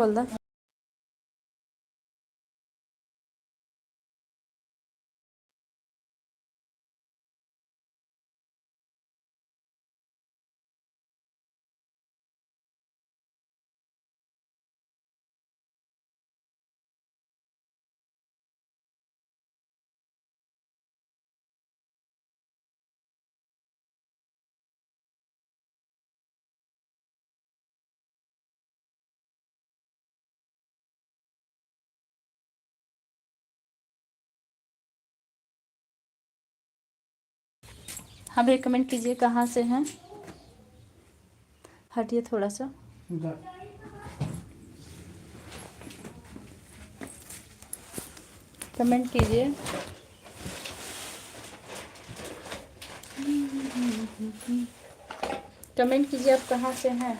बोल दो। हाँ भैया कमेंट कीजिए कहाँ से हैं। हटिए थोड़ा सा। कमेंट कीजिए। कमेंट कीजिए आप कहाँ से हैं।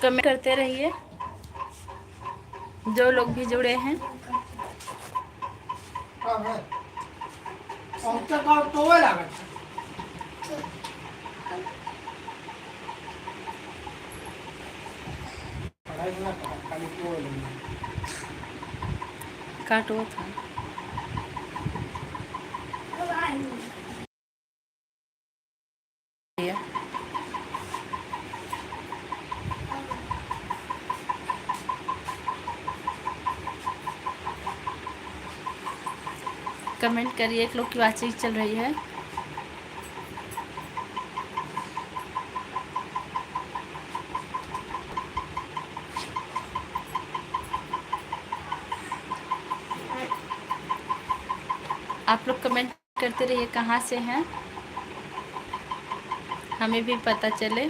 कमेंट करते रहिए जो लोग भी जुड़े हैं। काटो था। कमेंट करिए। एक लोग की बातचीत चल रही है। आप लोग कमेंट करते रहिए कहाँ से हैं, हमें भी पता चले।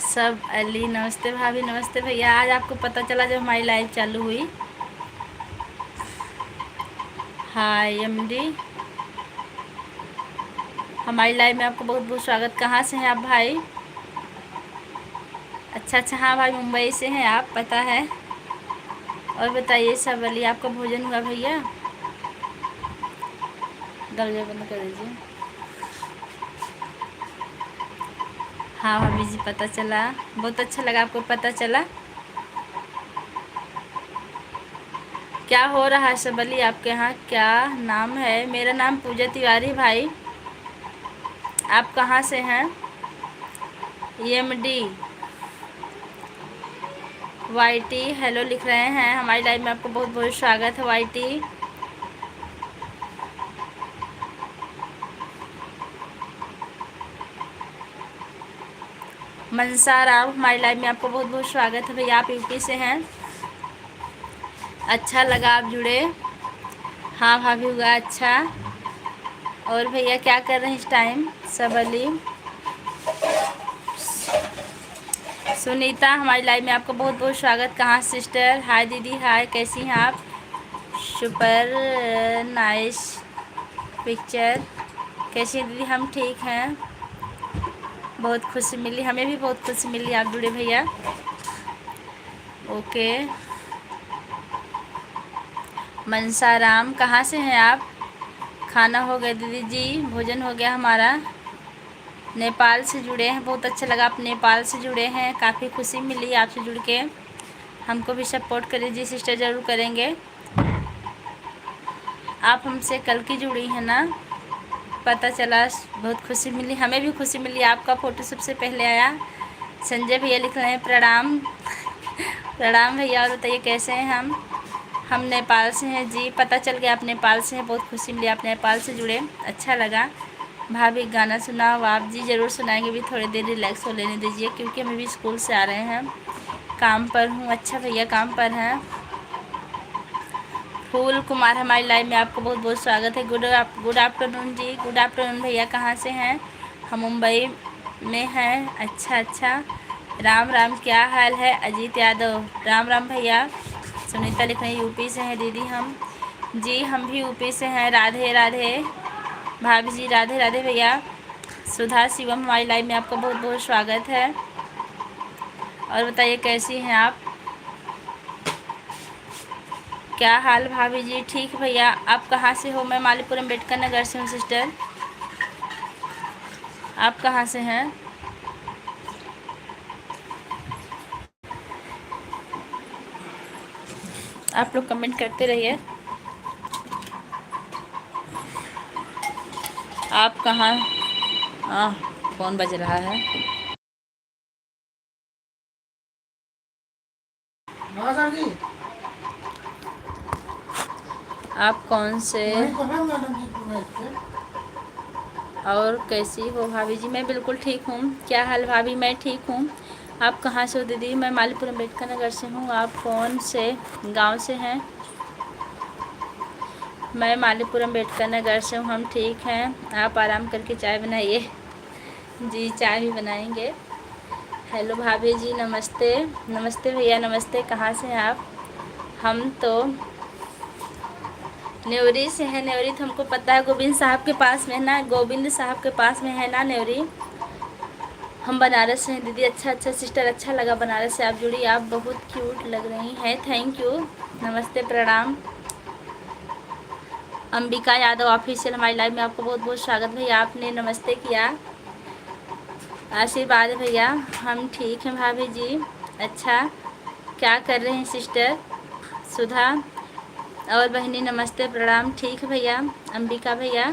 सब अली नमस्ते भाभी नमस्ते भैया। आज आपको पता चला जब हमारी लाइव चालू हुई। हाय एमडी, हमारी लाइव में आपको बहुत बहुत स्वागत। कहाँ से हैं आप भाई? अच्छा हाँ भाई मुंबई से हैं आप, पता है। और बताइए सब अली, आपका भोजन हुआ भैया? दरवाजा बंद कर दीजिए। हाँ भाभी जी पता चला, बहुत अच्छा लगा आपको पता चला। क्या हो रहा है सब अली आपके यहाँ? क्या नाम है? मेरा नाम पूजा तिवारी भाई। आप कहाँ से हैं? एमडी वाईटी हेलो लिख रहे हैं। हमारी लाइव में आपको बहुत बहुत स्वागत है वाईटी। मनसा राव, हमारी लाइव में आपको बहुत बहुत स्वागत है भैया। आप यूपी से हैं। अच्छा लगा आप जुड़े। हाँ भाभी हुआ अच्छा। और भैया क्या कर रहे हैं इस टाइम? सब अली सुनीता, हमारी लाइव में आपको बहुत बहुत स्वागत। कहाँ सिस्टर? हाय दीदी हाय, कैसी हैं आप? Super nice picture. कैसी हैं दीदी? हम ठीक हैं। बहुत खुशी मिली, हमें भी बहुत खुशी मिली आप जुड़े भैया। ओके मनसा राम, कहाँ से हैं आप? खाना हो गया दीदी जी, भोजन हो गया हमारा। नेपाल से जुड़े हैं, बहुत अच्छा लगा आप नेपाल से जुड़े हैं। काफ़ी खुशी मिली आपसे जुड़ के। हमको भी सपोर्ट करिए जी सिस्टर, ज़रूर करेंगे। आप हमसे कल की जुड़ी हैं ना? पता चला, बहुत खुशी मिली, हमें भी खुशी मिली। आपका फ़ोटो सबसे पहले आया। संजय भैया लिख रहे हैं प्रणाम। प्रणाम भैया। और बताइए कैसे हैं? हम नेपाल से हैं जी। पता चल गया आप नेपाल से हैं, बहुत खुशी मिली आप नेपाल से जुड़े, अच्छा लगा। भाभी गाना सुनाओ आप? जी ज़रूर सुनाएंगे, भी थोड़ी देर रिलैक्स हो लेने दीजिए क्योंकि हमें भी स्कूल से आ रहे हैं। काम पर हूँ। अच्छा भैया काम पर हैं। फूल कुमार हमारी लाइव में आपको बहुत बहुत स्वागत है। गुड आफ्टरनून जी, गुड आफ्टरनून भैया। कहाँ से हैं? हम मुंबई में हैं। अच्छा अच्छा, राम राम, क्या हाल है? अजीत यादव, राम राम भैया। सुनीता लिख रही यूपी से हैं दीदी हम। जी हम भी यूपी से हैं। राधे राधे भाभी जी, राधे राधे भैया। सुधा शिवम हमारी लाइव में आपका बहुत बहुत स्वागत है। और बताइए कैसी हैं आप? क्या हाल भाभी जी? ठीक भैया। आप कहाँ से हो? मैं मालीपुरम अम्बेडकर नगर से हूँ सिस्टर। आप कहाँ से हैं? आप लोग कमेंट करते रहिए। आप कहाँ? फ़ोन बज रहा है। आप कौन से और कैसी हो भाभी जी? मैं बिल्कुल ठीक हूँ। क्या हाल भाभी? मैं ठीक हूँ। आप कहाँ से हो दीदी? मैं मालीपुरम अम्बेडकर नगर से हूँ। आप कौन से गांव से हैं? मैं मालीपुरम अम्बेडकर नगर से हूँ। हम ठीक हैं। आप आराम करके चाय बनाइए। जी चाय भी बनाएंगे। हेलो भाभी जी, नमस्ते। नमस्ते भैया, नमस्ते। कहाँ से हैं आप? हम तो नेवरी से हैं। नेवरी तो हमको पता है, गोविंद साहब के पास में है ना, गोविंद साहब के पास में है ना नेवरी। हम बनारस से हैं दीदी। अच्छा अच्छा सिस्टर, अच्छा लगा बनारस से आप जुड़ी। आप बहुत क्यूट लग रही हैं। थैंक यू, नमस्ते, प्रणाम। अंबिका यादव ऑफिशियल हमारी लाइव में आपको बहुत बहुत स्वागत भैया। आपने नमस्ते किया, आशीर्वाद है भैया। हम ठीक हैं भाभी जी। अच्छा, क्या कर रहे हैं सिस्टर? सुधा और बहनी नमस्ते, प्रणाम। ठीक है भैया। अंबिका भैया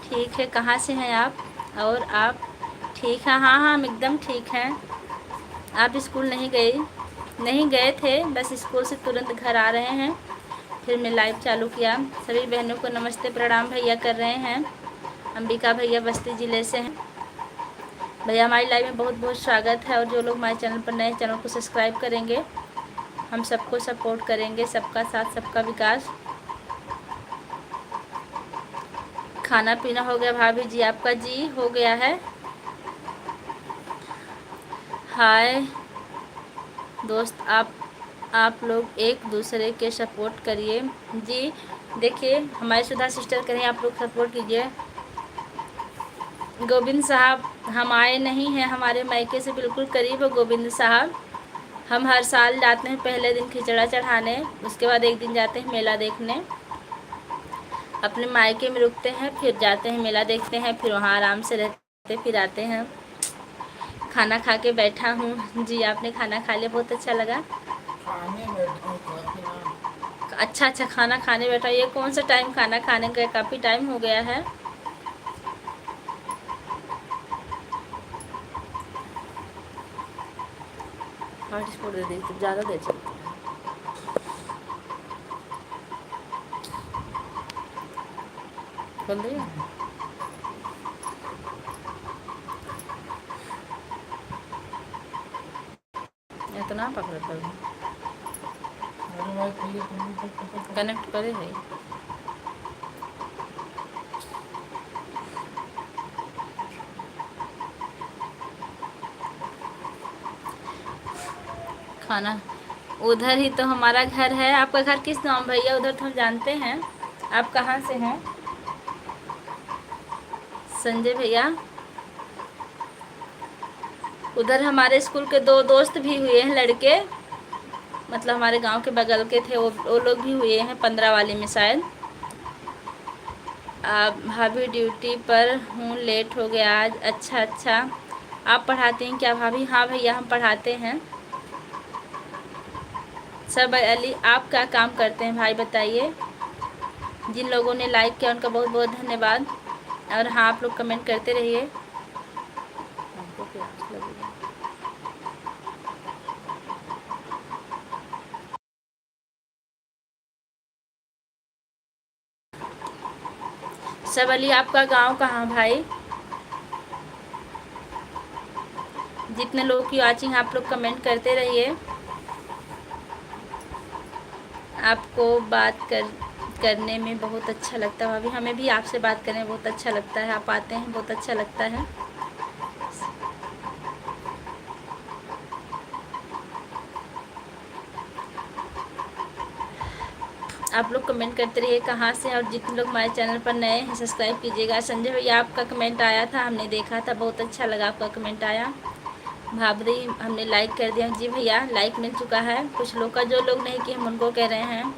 ठीक है। कहाँ से हैं आप? और आप ठीक हैं? हाँ हाँ, हम एकदम ठीक हैं। आप स्कूल नहीं गए? नहीं गए थे, बस स्कूल से तुरंत घर आ रहे हैं, फिर मैं लाइव चालू किया। सभी बहनों को नमस्ते प्रणाम भैया कर रहे हैं। अंबिका भैया बस्ती ज़िले से हैं भैया। हमारी लाइव में बहुत बहुत स्वागत है। और जो लोग हमारे चैनल पर नए, चैनल को सब्सक्राइब करेंगे। हम सबको सपोर्ट करेंगे, सबका साथ सबका विकास। खाना पीना हो गया भाभी जी आपका? जी हो गया है। हाय दोस्त, आप लोग एक दूसरे के सपोर्ट करिए। जी देखिए, हमारे सुधा सिस्टर करें, आप लोग सपोर्ट कीजिए। गोविंद साहब हम आए नहीं हैं, हमारे मायके से बिल्कुल करीब है गोविंद साहब। हम हर साल जाते हैं पहले दिन खिचड़ा चढ़ाने, उसके बाद एक दिन जाते हैं मेला देखने। अपने मायके में रुकते हैं, फिर जाते हैं मेला देखते हैं, फिर वहाँ आराम से रहते फिर आते हैं। खाना खा के बैठा हूँ। जी आपने खाना खा लिया? बहुत अच्छा लगा। खाने बैठा। अच्छा अच्छा, खाना खाने बैठा। ये कौन सा टाइम खाना खाने का? काफ़ी टाइम हो गया है। हॉटस्पॉट दे दी तो ज़्यादा देर चलती है। खोल दिया? इतना पकड़ कर कनेक्ट करे है। खाना उधर ही तो हमारा घर है। आपका घर किस गांव भैया? उधर तो हम जानते हैं। आप कहाँ से हैं? संजय भैया, उधर हमारे स्कूल के दो दोस्त भी हुए हैं लड़के, मतलब हमारे गांव के बगल के थे, वो लोग भी हुए हैं 15 वाले में शायद। आप भाभी ड्यूटी पर हूँ, लेट हो गया आज। अच्छा अच्छा, आप पढ़ाते हैं क्या भाभी? हाँ भैया हम पढ़ाते हैं। सब अली, आप क्या काम करते हैं भाई बताइए? जिन लोगों ने लाइक किया उनका बहुत बहुत धन्यवाद। और हाँ, आप लोग कमेंट करते रहिए। सब अली, आपका गांव कहाँ भाई? जितने लोग की वॉचिंग, आप लोग कमेंट करते रहिए। आपको बात कर करने में बहुत अच्छा लगता है भाभी, हमें भी आपसे बात करने में बहुत अच्छा लगता है। आप आते हैं बहुत अच्छा लगता है। आप लोग कमेंट करते रहिए कहाँ से, और जितने लोग हमारे चैनल पर नए हैं सब्सक्राइब कीजिएगा। संजय भैया आपका कमेंट आया था, हमने देखा था, बहुत अच्छा लगा आपका कमेंट आया। भाभी हमने लाइक कर दिया। जी भैया लाइक मिल चुका है कुछ लोग का, जो लोग नहीं किए हम उनको कह रहे हैं।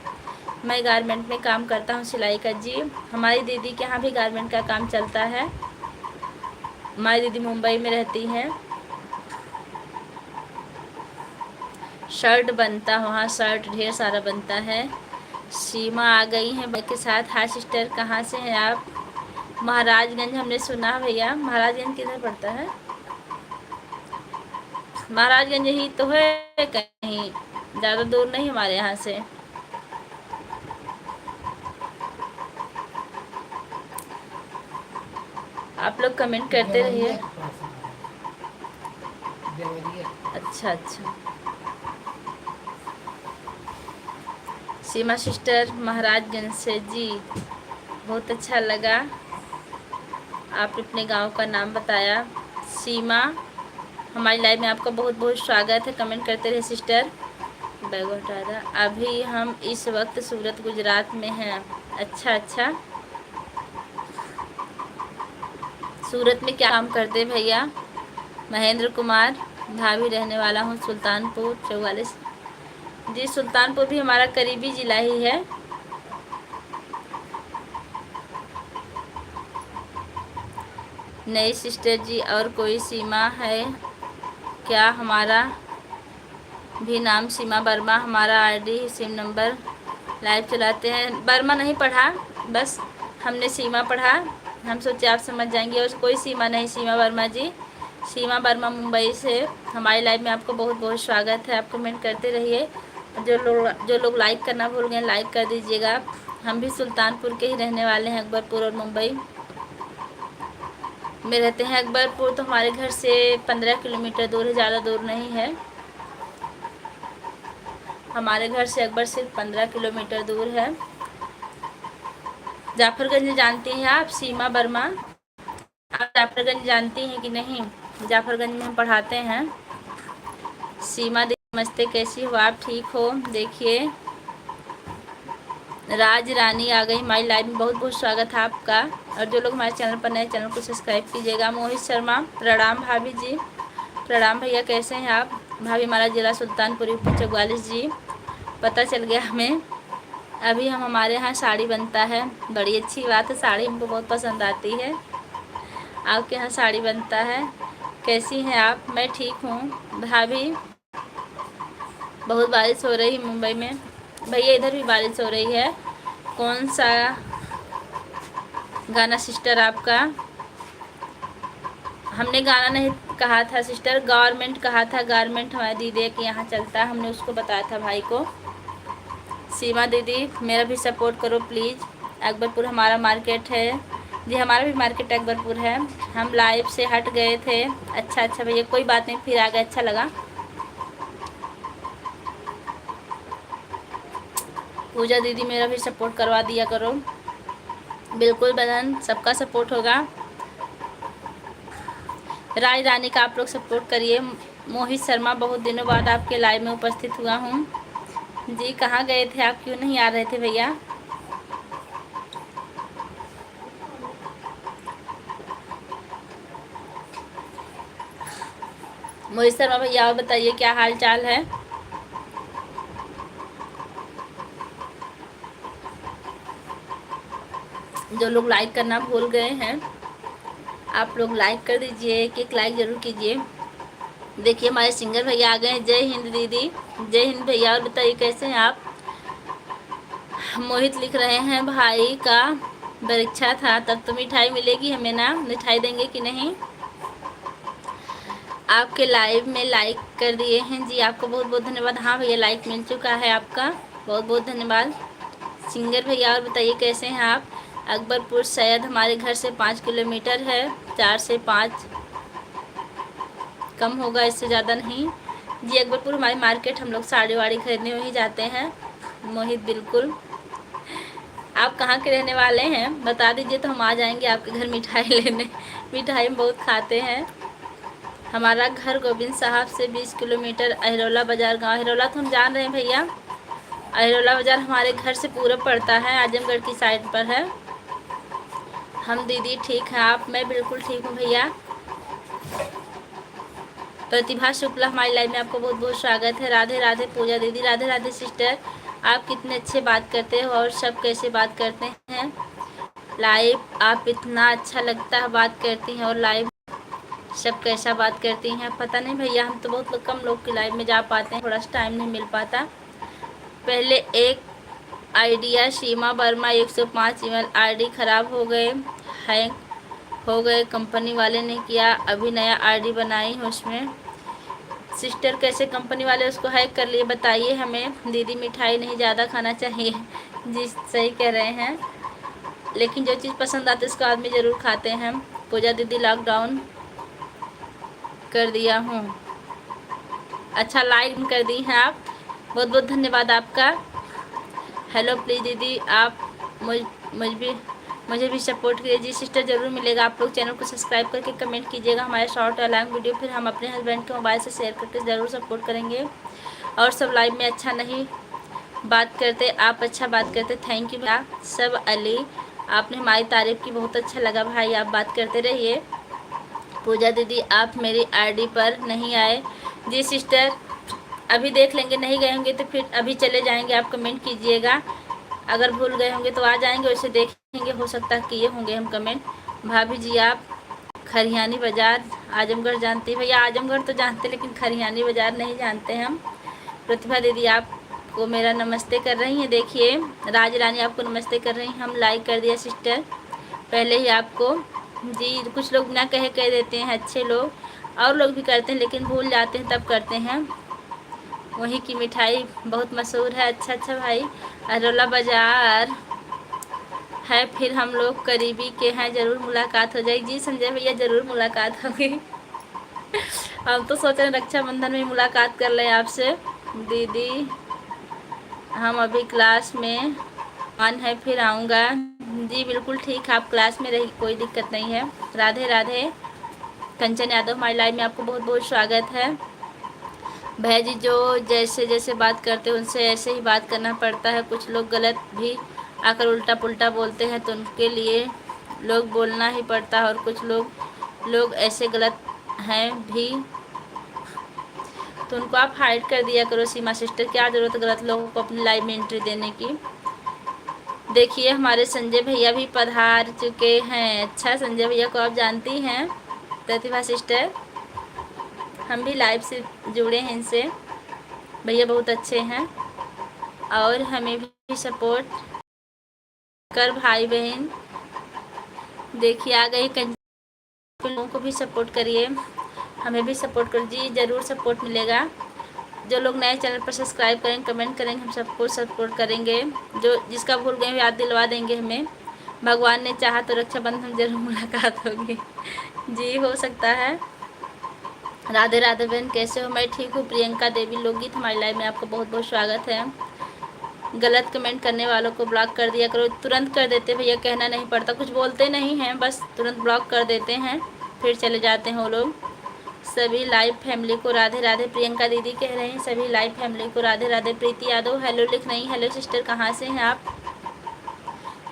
मैं गारमेंट में काम करता हूँ सिलाई का। जी हमारी दीदी के यहाँ भी गारमेंट का काम चलता है। हमारी दीदी मुंबई में रहती है। शर्ट बनता है वहाँ, शर्ट ढेर सारा बनता है। सीमा आ गई हैं भाई के साथ। हाय सिस्टर, कहाँ से हैं आप? महाराजगंज हमने सुना भैया। महाराजगंज किधर पड़ता है? महाराजगंज ही तो है कहीं, ज़्यादा दूर नहीं हमारे यहाँ से। आप लोग कमेंट करते रहिए। अच्छा अच्छा, सीमा सिस्टर महाराजगंज से। जी बहुत अच्छा लगा, आप अपने गांव का नाम बताया। सीमा, हमारी लाइव में आपका बहुत बहुत स्वागत है। कमेंट करते रहे सिस्टर। बैग हटा रहा। अभी हम इस वक्त सूरत गुजरात में हैं। अच्छा अच्छा, सूरत में क्या काम करते भैया? महेंद्र कुमार, भाभी रहने वाला हूँ सुल्तानपुर 44। जी सुल्तानपुर भी हमारा करीबी ज़िला ही है। नई सिस्टर जी, और कोई सीमा है क्या? हमारा भी नाम सीमा वर्मा, हमारा आईडी सिम नंबर। लाइव चलाते हैं। वर्मा नहीं पढ़ा, बस हमने सीमा पढ़ा। हम सोचे आप समझ जाएंगे। और कोई सीमा नहीं, सीमा वर्मा जी। सीमा वर्मा मुंबई से। हमारी लाइव में आपको बहुत बहुत स्वागत है। आप कमेंट करते रहिए। जो लोग लाइक करना भूल गए लाइक कर दीजिएगा। हम भी सुल्तानपुर के ही रहने वाले हैं, अकबरपुर और मुंबई में रहते हैं। अकबरपुर तो हमारे घर से 15 किलोमीटर दूर है, ज़्यादा दूर नहीं है। हमारे घर से अकबर सिर्फ 15 किलोमीटर दूर है। जाफरगंज जानती हैं आप? सीमा वर्मा, आप जाफरगंज जानती हैं कि नहीं? जाफरगंज में हम पढ़ाते हैं। सीमा दी नमस्ते, कैसी हो आप? ठीक हो? देखिए राज रानी आ गई हमारी लाइव में, बहुत बहुत स्वागत है आपका। और जो लोग हमारे चैनल पर नए, चैनल को सब्सक्राइब कीजिएगा। मोहित शर्मा, प्रणाम भाभी जी। प्रणाम भैया, कैसे हैं आप? भाभी हमारा ज़िला सुल्तानपुर यूपी 44। जी पता चल गया हमें। अभी हमारे यहाँ साड़ी बनता है। बड़ी अच्छी बात है, साड़ी हमको बहुत पसंद आती है। आपके यहाँ साड़ी बनता है। कैसी हैं आप? मैं ठीक हूँ भाभी। बहुत बारिश हो रही है मुंबई में भैया, इधर भी बारिश हो रही है। कौन सा गाना सिस्टर आपका? हमने गाना नहीं कहा था सिस्टर, गारमेंट कहा था। गारमेंट हमारी दीदी के यहाँ चलता है, हमने उसको बताया था भाई को। सीमा दीदी मेरा भी सपोर्ट करो प्लीज़। अकबरपुर हमारा मार्केट है। जी हमारा भी मार्केट अकबरपुर है। हम लाइव से हट गए थे। अच्छा अच्छा भैया, कोई बात नहीं, फिर आ गए, अच्छा लगा। पूजा दीदी मेरा भी सपोर्ट करवा दिया करो। बिल्कुल बहन, सबका सपोर्ट होगा। राज रानी का आप लोग सपोर्ट करिए। मोहित शर्मा, बहुत दिनों बाद आपके लाइव में उपस्थित हुआ हूँ। जी कहाँ गए थे आप, क्यों नहीं आ रहे थे भैया? मोहित शर्मा भैया और बताइए क्या हाल चाल है? जो लोग लाइक करना भूल गए हैं आप लोग लाइक कर दीजिए, एक लाइक ज़रूर कीजिए। देखिए हमारे सिंगर भैया आ गए हैं। जय हिंद दीदी। जय हिंद भैया, और बताइए कैसे हैं आप? मोहित लिख रहे हैं भाई का परीक्षा था, तब तो मिठाई मिलेगी हमें ना? मिठाई देंगे कि नहीं? आपके लाइव में लाइक कर दिए हैं जी, आपको बहुत बहुत धन्यवाद। हाँ भैया लाइक मिल चुका है आपका, बहुत बहुत धन्यवाद। सिंगर भैया और बताइए कैसे हैं आप? अकबरपुर शायद हमारे घर से 5 किलोमीटर है, 4 से 5, कम होगा इससे ज़्यादा नहीं। जी अकबरपुर हमारी मार्केट, हम लोग साड़ी वाड़ी खरीदने वहीं जाते हैं। मोहित बिल्कुल, आप कहाँ के रहने वाले हैं बता दीजिए तो हम आ जाएंगे आपके घर मिठाई लेने। मिठाई हम बहुत खाते हैं। हमारा घर गोविंद साहब से 20 किलोमीटर अहिरौला बाज़ार गांव। अहिरौला तो हम जान रहे हैं भैया, अहिरौला बाज़ार हमारे घर से पूरा पड़ता है, आजमगढ़ की साइड पर है। हम दीदी ठीक हैं आप? मैं बिल्कुल ठीक हूँ भैया। प्रतिभा शुक्ला हमारी लाइव में आपको बहुत बहुत स्वागत है। राधे राधे पूजा दीदी। राधे राधे सिस्टर। आप कितने अच्छे बात करते हो और सब कैसे बात करते हैं लाइव। आप इतना अच्छा लगता है बात करती हैं और लाइव सब कैसा बात करती हैं पता नहीं भैया, हम तो बहुत कम लोग की लाइव में जा पाते हैं, थोड़ा सा टाइम नहीं मिल पाता। पहले एक आइडिया सीमा वर्मा 105 ईमेल आईडी ख़राब हो गए, हैंग हो गए, कंपनी वाले ने किया, अभी नया आईडी बनाई हूँ उसमें। सिस्टर कैसे कंपनी वाले उसको हैक कर लिए बताइए हमें। दीदी मिठाई नहीं ज़्यादा खाना चाहिए। जी सही कह रहे हैं, लेकिन जो चीज़ पसंद आती है उसको आदमी ज़रूर खाते हैं। पूजा दीदी लॉकडाउन कर दिया हूँ। अच्छा लाइक कर दी हैं आप, बहुत बहुत धन्यवाद आपका। हेलो प्लीज़ दीदी आप मुझे भी सपोर्ट कीजिए। जी सिस्टर ज़रूर मिलेगा। आप लोग चैनल को सब्सक्राइब करके कमेंट कीजिएगा हमारे शॉर्ट और लॉन्ग वीडियो, फिर हम अपने हस्बैंड के मोबाइल से शेयर करके ज़रूर सपोर्ट करेंगे। और सब लाइव में अच्छा नहीं बात करते, आप अच्छा बात करते, थैंक यू भैया। सब अली आपने हमारी तारीफ़ की, बहुत अच्छा लगा भाई, आप बात करते रहिए। पूजा दीदी आप मेरी आईडी पर नहीं आए। जी सिस्टर अभी देख लेंगे, नहीं गए होंगे तो फिर अभी चले जाएंगे, आप कमेंट कीजिएगा। अगर भूल गए होंगे तो आ जाएंगे, वैसे देखेंगे, हो सकता है किए होंगे हम कमेंट। भाभी जी आप खरियानी बाज़ार आजमगढ़ जानती है भैया? आजमगढ़ तो जानते लेकिन खरियानी बाज़ार नहीं जानते हम। प्रतिभा दीदी आपको मेरा नमस्ते कर रही हैं, देखिए राज रानी आपको नमस्ते कर रही हैं। हम लाइक कर दिया सिस्टर पहले ही आपको। जी कुछ लोग ना कह देते हैं, अच्छे लोग और लोग भी करते हैं लेकिन भूल जाते हैं तब करते हैं। वहीं की मिठाई बहुत मशहूर है। अच्छा अच्छा भाई, अरोला बाज़ार है, फिर हम लोग करीबी के हैं, ज़रूर मुलाकात हो जाएगी। जी संजय भैया ज़रूर मुलाकात होगी। हम तो सोच रहे हैं रक्षाबंधन में मुलाकात कर लें आपसे। दीदी हम अभी क्लास में मन है, फिर आऊँगा। जी बिल्कुल ठीक है, आप क्लास में रही, कोई दिक्कत नहीं है। राधे राधे। कंचन यादव हमारी लाइव में आपको बहुत बहुत स्वागत है। भैया जी जो जैसे जैसे बात करते हैं उनसे ऐसे ही बात करना पड़ता है। कुछ लोग गलत भी आकर उल्टा पुल्टा बोलते हैं तो उनके लिए लोग बोलना ही पड़ता है। और कुछ लोग ऐसे गलत हैं भी तो उनको आप हाइड कर दिया करो। सीमा सिस्टर क्या ज़रूरत है गलत लोगों को अपनी लाइफ में एंट्री देने की। देखिए हमारे संजय भैया भी पधार चुके हैं। अच्छा संजय भैया को आप जानती हैं? प्रतिभा सिस्टर हम भी लाइव से जुड़े हैं इनसे, भैया बहुत अच्छे हैं और हमें भी सपोर्ट कर भाई बहन। देखिए आ गए, लोगों को भी सपोर्ट करिए, हमें भी सपोर्ट कर। जी ज़रूर सपोर्ट मिलेगा। जो लोग नए चैनल पर सब्सक्राइब करेंगे कमेंट करेंगे, हम सबको सपोर्ट करेंगे। जो जिसका भूल गए याद दिलवा देंगे हमें। भगवान ने चाहा तो रक्षाबंधन जरूर मुलाकात होगी। जी हो सकता है। राधे राधे बहन कैसे हो? मैं ठीक हूँ। प्रियंका देवी लोकगीत हमारी लाइव में आपका बहुत बहुत स्वागत है। गलत कमेंट करने वालों को ब्लॉक कर दिया करो। तुरंत कर देते भैया, कहना नहीं पड़ता, कुछ बोलते नहीं हैं, बस तुरंत ब्लॉक कर देते हैं, फिर चले जाते हैं वो लोग। सभी लाइव फैमिली को राधे राधे। प्रियंका दीदी कह रहे हैं सभी लाइव फैमिली को राधे राधे। प्रीति यादव हेलो लिख रही। हेलो सिस्टर कहाँ से हैं आप?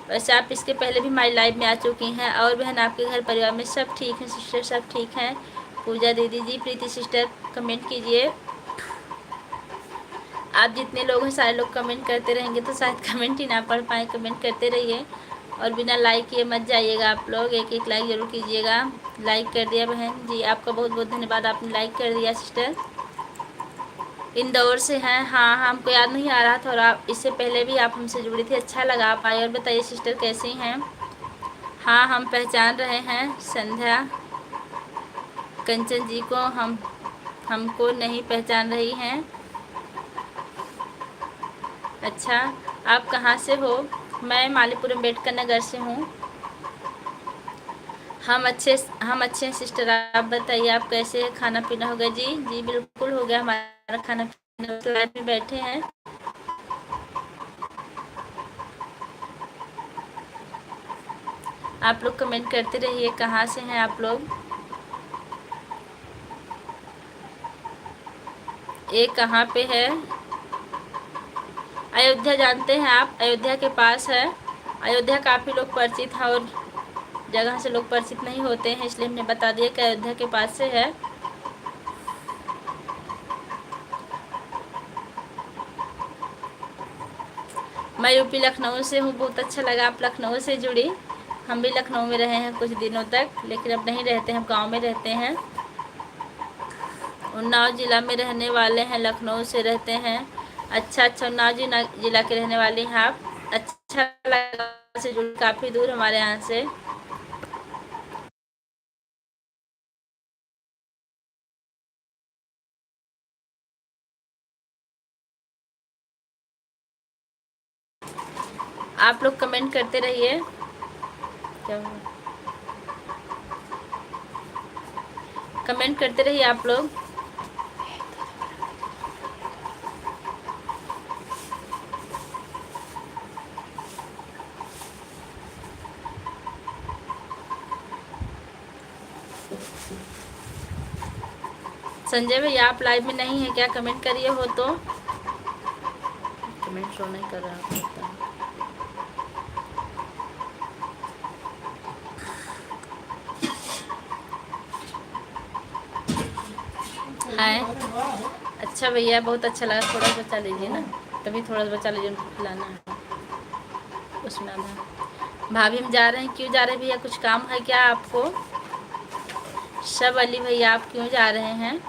वैसे आप इसके पहले भी हमारी लाइव में आ चुकी हैं। और बहन आपके घर परिवार में सब ठीक हैं? सिस्टर सब ठीक हैं? पूजा दीदी जी प्रीति सिस्टर कमेंट कीजिए। आप जितने लोग हैं सारे लोग कमेंट करते रहेंगे तो शायद कमेंट ही ना पढ़ पाए। कमेंट करते रहिए और बिना लाइक किए मत जाइएगा। आप लोग एक एक लाइक ज़रूर कीजिएगा। लाइक कर दिया बहन जी, आपका बहुत बहुत धन्यवाद, आपने लाइक कर दिया। सिस्टर इंदौर से हैं? हाँ हाँ हमको याद नहीं आ रहा था और आप इससे पहले भी आप हमसे जुड़ी थी, अच्छा लगा आप आए। और बताइए सिस्टर कैसी हैं? हाँ हम पहचान रहे हैं संध्या कंचन जी को, हमको नहीं पहचान रही हैं। अच्छा आप कहाँ से हो? मैं मालीपुर अम्बेडकर नगर से हूँ। हम अच्छे हैं सिस्टर, आप बताइए आप कैसे हैं? खाना पीना हो गया? जी जी बिल्कुल हो गया हमारा खाना पीना, फ्लैट में बैठे हैं। आप लोग कमेंट करते रहिए कहाँ से हैं आप लोग। ये कहाँ पे है? अयोध्या जानते हैं आप? अयोध्या के पास है। अयोध्या काफ़ी लोग परिचित हैं और जगह से लोग परिचित नहीं होते हैं, इसलिए हमने बता दिया कि अयोध्या के पास से है। मैं यूपी लखनऊ से हूँ। बहुत अच्छा लगा आप लखनऊ से जुड़ी। हम भी लखनऊ में रहे हैं कुछ दिनों तक, लेकिन अब नहीं रहते हैं, हम गाँव में रहते हैं। उन्नाव ज़िला में रहने वाले हैं, लखनऊ से रहते हैं। अच्छा, उन्नाव ज़िला के रहने वाले हैं आप। अच्छा लगा से जुड़, काफ़ी दूर हमारे यहाँ से। आप लोग कमेंट करते रहिए। क्या हुआ? कमेंट करते रहिए आप लोग। संजय भैया आप लाइव में नहीं है क्या? कमेंट करिए हो तो। कमेंट शो नहीं कर रहा होता है। अच्छा भैया, बहुत अच्छा लगा। थोड़ा सा बचा लीजिए ना, तभी थोड़ा सा बचा लीजिए, उनको खिलाना है। उसमें आधा। भाभी हम जा रहे हैं। क्यों जा रहे हैं भैया? कुछ काम है क्या आपको? सब अली भैया आप क्यों जा रहे हैं?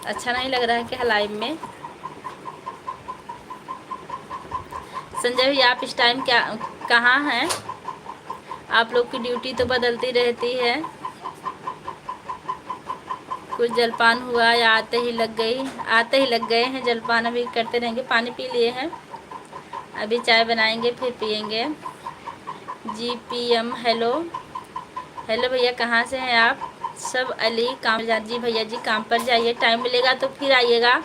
अच्छा नहीं लग रहा है क्या लाइव में? संजय भैया आप इस टाइम क्या कहाँ हैं? आप लोग की ड्यूटी तो बदलती रहती है। कुछ जलपान हुआ या आते ही लग गई? आते ही लग गए हैं जलपान, अभी करते रहेंगे। पानी पी लिए हैं, अभी चाय बनाएंगे फिर पियेंगे। GPM hello. हेलो भैया कहाँ से हैं आप? सब अली काम जी भैया जी काम पर जाइए, टाइम मिलेगा तो फिर आइएगा,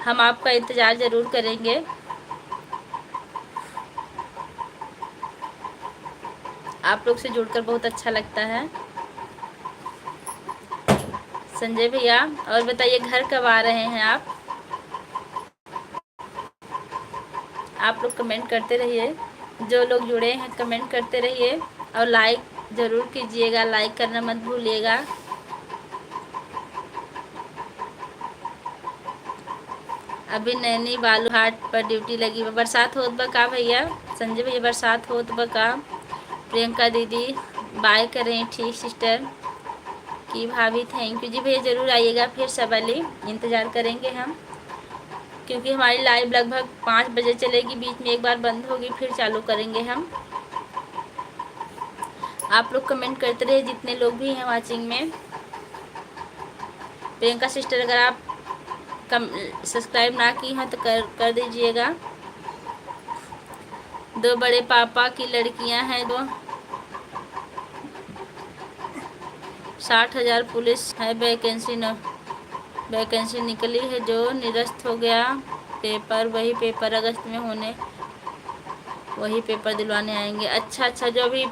हम आपका इंतज़ार ज़रूर करेंगे। आप लोग से जुड़कर बहुत अच्छा लगता है। संजय भैया और बताइए, घर कब आ रहे हैं आप? आप लोग कमेंट करते रहिए। जो लोग जुड़े हैं कमेंट करते रहिए और लाइक ज़रूर कीजिएगा, लाइक करना मत भूलिएगा। अभी नैनी बालू घाट पर ड्यूटी लगी बा। बरसात होत बा का भैया? संजय भैया बरसात होत बा का? प्रियंका दीदी बाय करें। ठीक सिस्टर की भाभी थैंक यू जी भैया, ज़रूर आइएगा फिर सब अली, इंतज़ार करेंगे हम, क्योंकि हमारी लाइव लगभग 5 बजे चलेगी, बीच में एक बार बंद होगी फिर चालू करेंगे हम। आप लोग कमेंट करते रहिए जितने लोग भी हैं वाचिंग में। प्रियंका सिस्टर अगर आप सब्सक्राइब ना की हैं तो कर दीजिएगा। 2 बड़े पापा की लड़कियां हैं, 60,000 पुलिस है वैकेंसी निकली है, जो निरस्त हो गया पेपर, वही पेपर अगस्त में होने, वही पेपर दिलवाने आएंगे। अच्छा, जो अभी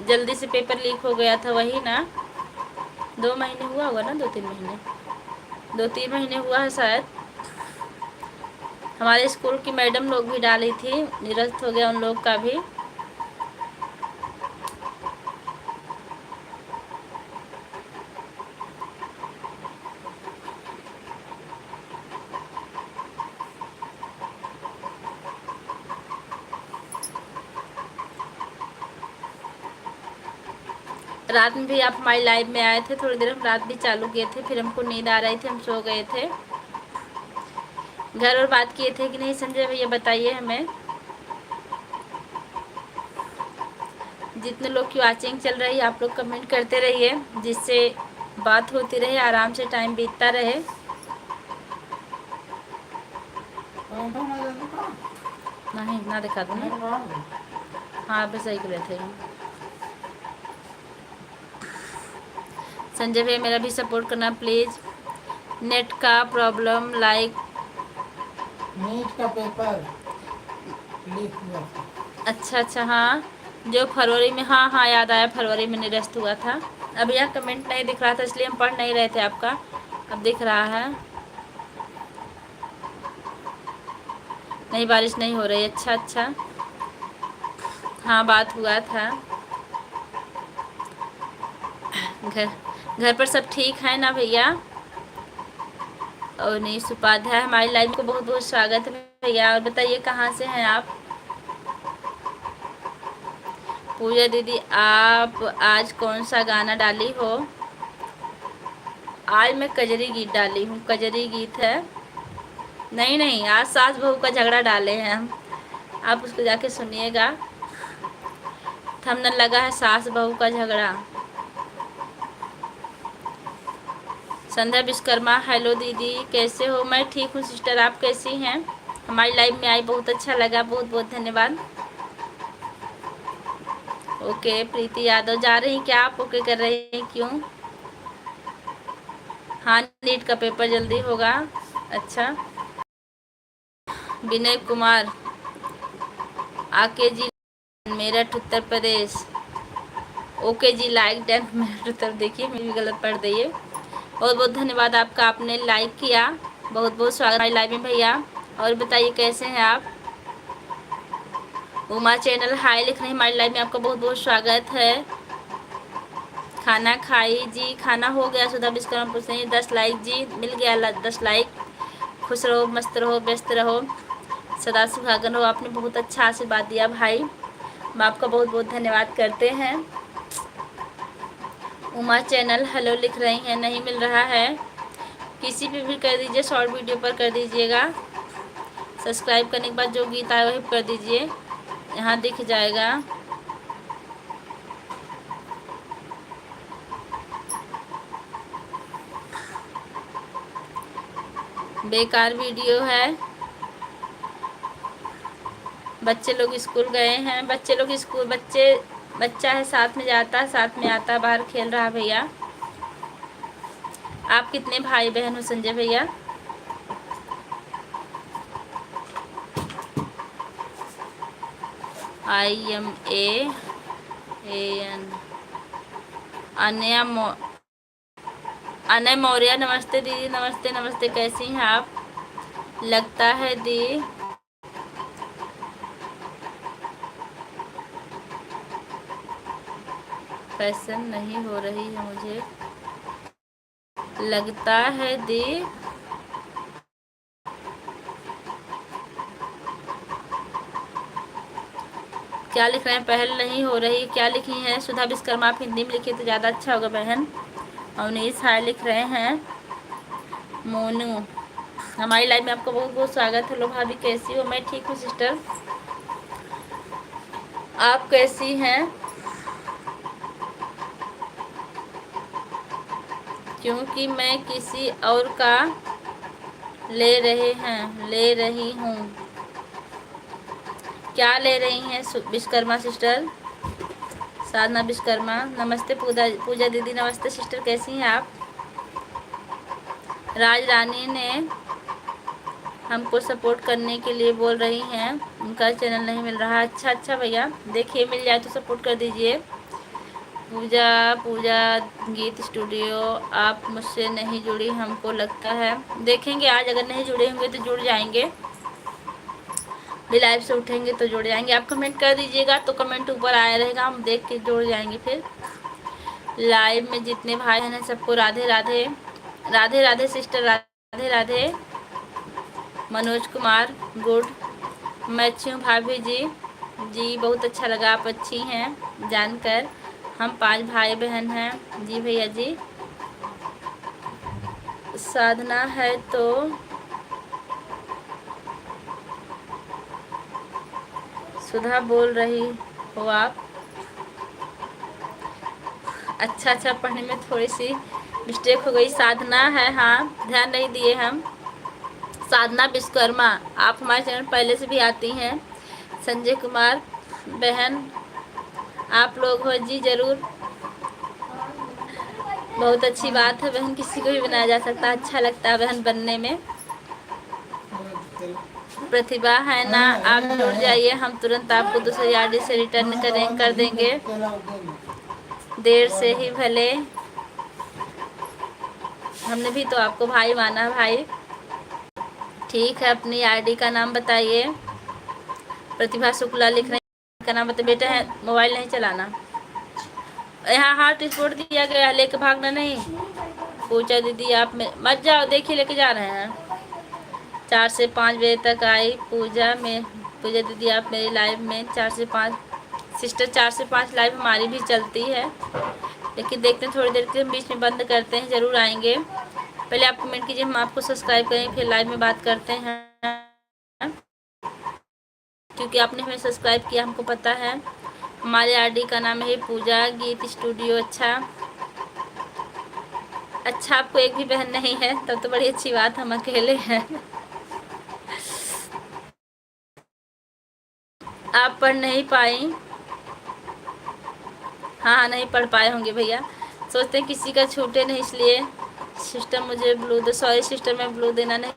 जल्दी से पेपर लीक हो गया था वही ना? 2 महीने हुआ होगा ना, 2-3 महीने, 2-3 महीने हुआ है शायद। हमारे स्कूल की मैडम लोग भी डाली थी, निरस्त हो गया उन लोग का भी। रात में भी आप हमारी लाइव में आए थे, थोड़ी देर हम रात भी चालू किए थे, फिर हमको नींद आ रही थी, हम सो गए थे। घर और बात किए थे कि नहीं संजय भैया बताइए हमें। जितने लोग की वाचिंग चल रही है आप लोग कमेंट करते रहिए, जिससे बात होती रहे, आराम से टाइम बीतता रहे। नहीं ना दिखा दो ना। हाँ बस सही कर रहे थे। संजय भैया मेरा भी सपोर्ट करना प्लीज़। नेट का प्रॉब्लम, लाइक नीट का पेपर लीक हुआ था। अच्छा अच्छा, हाँ जो फरवरी में, हाँ हाँ याद आया, फरवरी में निरस्त हुआ था। अब यह कमेंट नहीं दिख रहा था इसलिए हम पढ़ नहीं रहे थे आपका, अब दिख रहा है। नहीं बारिश नहीं हो रही, अच्छा अच्छा। हाँ बात हुआ था। घर घर पर सब ठीक है ना भैया? और नहीं उपाध्याय हमारी लाइव को बहुत बहुत स्वागत है भैया। और बताइए कहाँ से हैं आप? पूजा दीदी आप आज कौन सा गाना डाली हो? आज मैं कजरी गीत डाली हूँ, कजरी गीत है। नहीं नहीं, आज सास बहू का झगड़ा डाले हैं हम, आप उसको जाके सुनिएगा। थंबनेल लगा है सास बहू का झगड़ा। संध्या विश्वकर्मा, हेलो दीदी कैसे हो? मैं ठीक हूँ सिस्टर, आप कैसी हैं? हमारी लाइव में आई, बहुत अच्छा लगा, बहुत बहुत धन्यवाद। ओके प्रीति यादव, जा रही क्या आप? ओके कर रही हैं, क्यों? हाँ नीट का पेपर जल्दी होगा। अच्छा। विनय कुमार, आके जी, मेरठ उत्तर प्रदेश। ओके जी, लाइक डन, मेरठ उत्तर, देखिए मेरी भी गलत पढ़ दी है। बहुत बहुत धन्यवाद आपका, आपने लाइक किया, बहुत बहुत स्वागत हमारी लाइव में भैया। और बताइए कैसे हैं आप? उमा चैनल हाय लिख रहे हैं हमारी लाइव में, आपका बहुत बहुत स्वागत है। खाना खाई जी? खाना हो गया। सुधा विश्वकर्मा पूछ रही 10 लाइक जी, मिल गया 10 लाइक। खुश रहो, मस्त रहो, व्यस्त रहो, सदा सुहागन रहो। आपने बहुत अच्छा आशीर्वाद दिया भाई, हम आपका बहुत बहुत धन्यवाद करते हैं। उमा चैनल हेलो लिख रही हैं, नहीं मिल रहा है। किसी पे भी कर दीजिए, शॉर्ट वीडियो पर कर दीजिएगा। सब्सक्राइब करने के बाद जो गीत आए वही कर दीजिए, यहाँ दिख जाएगा। बेकार वीडियो है। बच्चे लोग स्कूल गए हैं, बच्चे लोग स्कूल, बच्चा है साथ में जाता है, साथ में आता है, बाहर खेल रहा है भैया। आप कितने भाई बहन हो संजय भैया? IMAAN, अनय मौर्य, नमस्ते दीदी, नमस्ते नमस्ते, कैसी हैं आप? लगता है दी फैशन नहीं हो रही है मुझे लगता है दी। क्या लिख रहे हैं? पहल नहीं हो रही, क्या लिखी है? सुधा विश्वकर्मा, आप हिंदी में लिखिए तो ज़्यादा अच्छा होगा बहन। अवनीश हाय लिख रहे हैं। मोनू, हमारी लाइफ में आपको बहुत बहुत स्वागत है। लो भाभी कैसी हो? मैं ठीक हूँ सिस्टर, आप कैसी हैं? क्योंकि मैं किसी और का ले रही हूँ। क्या ले रही हैं विश्वकर्मा सिस्टर? साधना विश्वकर्मा, नमस्ते। पूजा दीदी नमस्ते सिस्टर, कैसी हैं आप? राज रानी ने हमको सपोर्ट करने के लिए बोल रही हैं, उनका चैनल नहीं मिल रहा। अच्छा अच्छा भैया, देखिए मिल जाए तो सपोर्ट कर दीजिए। पूजा पूजा गीत स्टूडियो, आप मुझसे नहीं जुड़ी हमको लगता है। देखेंगे आज, अगर नहीं जुड़े होंगे तो जुड़ जाएंगे, भी लाइव से उठेंगे तो जुड़ जाएंगे। आप कमेंट कर दीजिएगा तो कमेंट ऊपर आया रहेगा, हम देख के जुड़ जाएंगे। फिर लाइव में जितने भाई हैं सबको राधे राधे। राधे राधे सिस्टर, राधे राधे। मनोज कुमार, गुड, मैं अच्छी हूँ भाभी जी। जी बहुत अच्छा लगा, आप अच्छी हैं जानकर। हम 5 भाई बहन हैं जी भैया जी। साधना है तो सुधा बोल रही हो आप? अच्छा अच्छा, पढ़ने में थोड़ी सी मिस्टेक हो गई। साधना है, हाँ ध्यान नहीं दिए हम। साधना विश्वकर्मा, आप हमारे चैनल पहले से भी आती हैं। संजय कुमार, बहन आप लोग हो जी ज़रूर, बहुत अच्छी बात है बहन, किसी को भी बनाया जा सकता है, अच्छा लगता है बहन बनने में। प्रतिभा है ना, आप जुड़ जाइए, हम तुरंत आपको दूसरी आईडी से रिटर्न कर देंगे, देर से ही भले, हमने भी तो आपको भाई माना भाई। ठीक है, अपनी आईडी का नाम बताइए। प्रतिभा शुक्ला लिख रहे हैं, का नाम बताइए। बेटा है, मोबाइल नहीं चलाना। यहाँ हार्ट स्पॉट दिया गया, लेके भागना नहीं। पूजा दीदी आप में मत जाओ, देखिए लेके जा रहे हैं। 4 से 5 बजे तक आई पूजा में। पूजा दीदी आप मेरी लाइव में 4 से 5 सिस्टर 4 से 5 लाइव हमारी भी चलती है, लेकिन देखते हैं थोड़ी देर के लिए बीच में बंद करते हैं, ज़रूर आएंगे। पहले आप कमेंट कीजिए, हम आपको सब्सक्राइब करें, फिर लाइव में बात करते हैं, क्योंकि आपने हमें सब्सक्राइब किया, हमको पता है। हमारे आईडी का नाम है पूजा गीत स्टूडियो। अच्छा आपको एक भी बहन नहीं है, तब तो बड़ी अच्छी बात, हम अकेले हैं। आप पढ़ नहीं पाई? हाँ, नहीं पढ़ पाए होंगे भैया, सोचते हैं किसी का छूटे नहीं, इसलिए। सिस्टर मुझे ब्लू दो। सॉरी सिस्टर, मैं ब्लू देना नहीं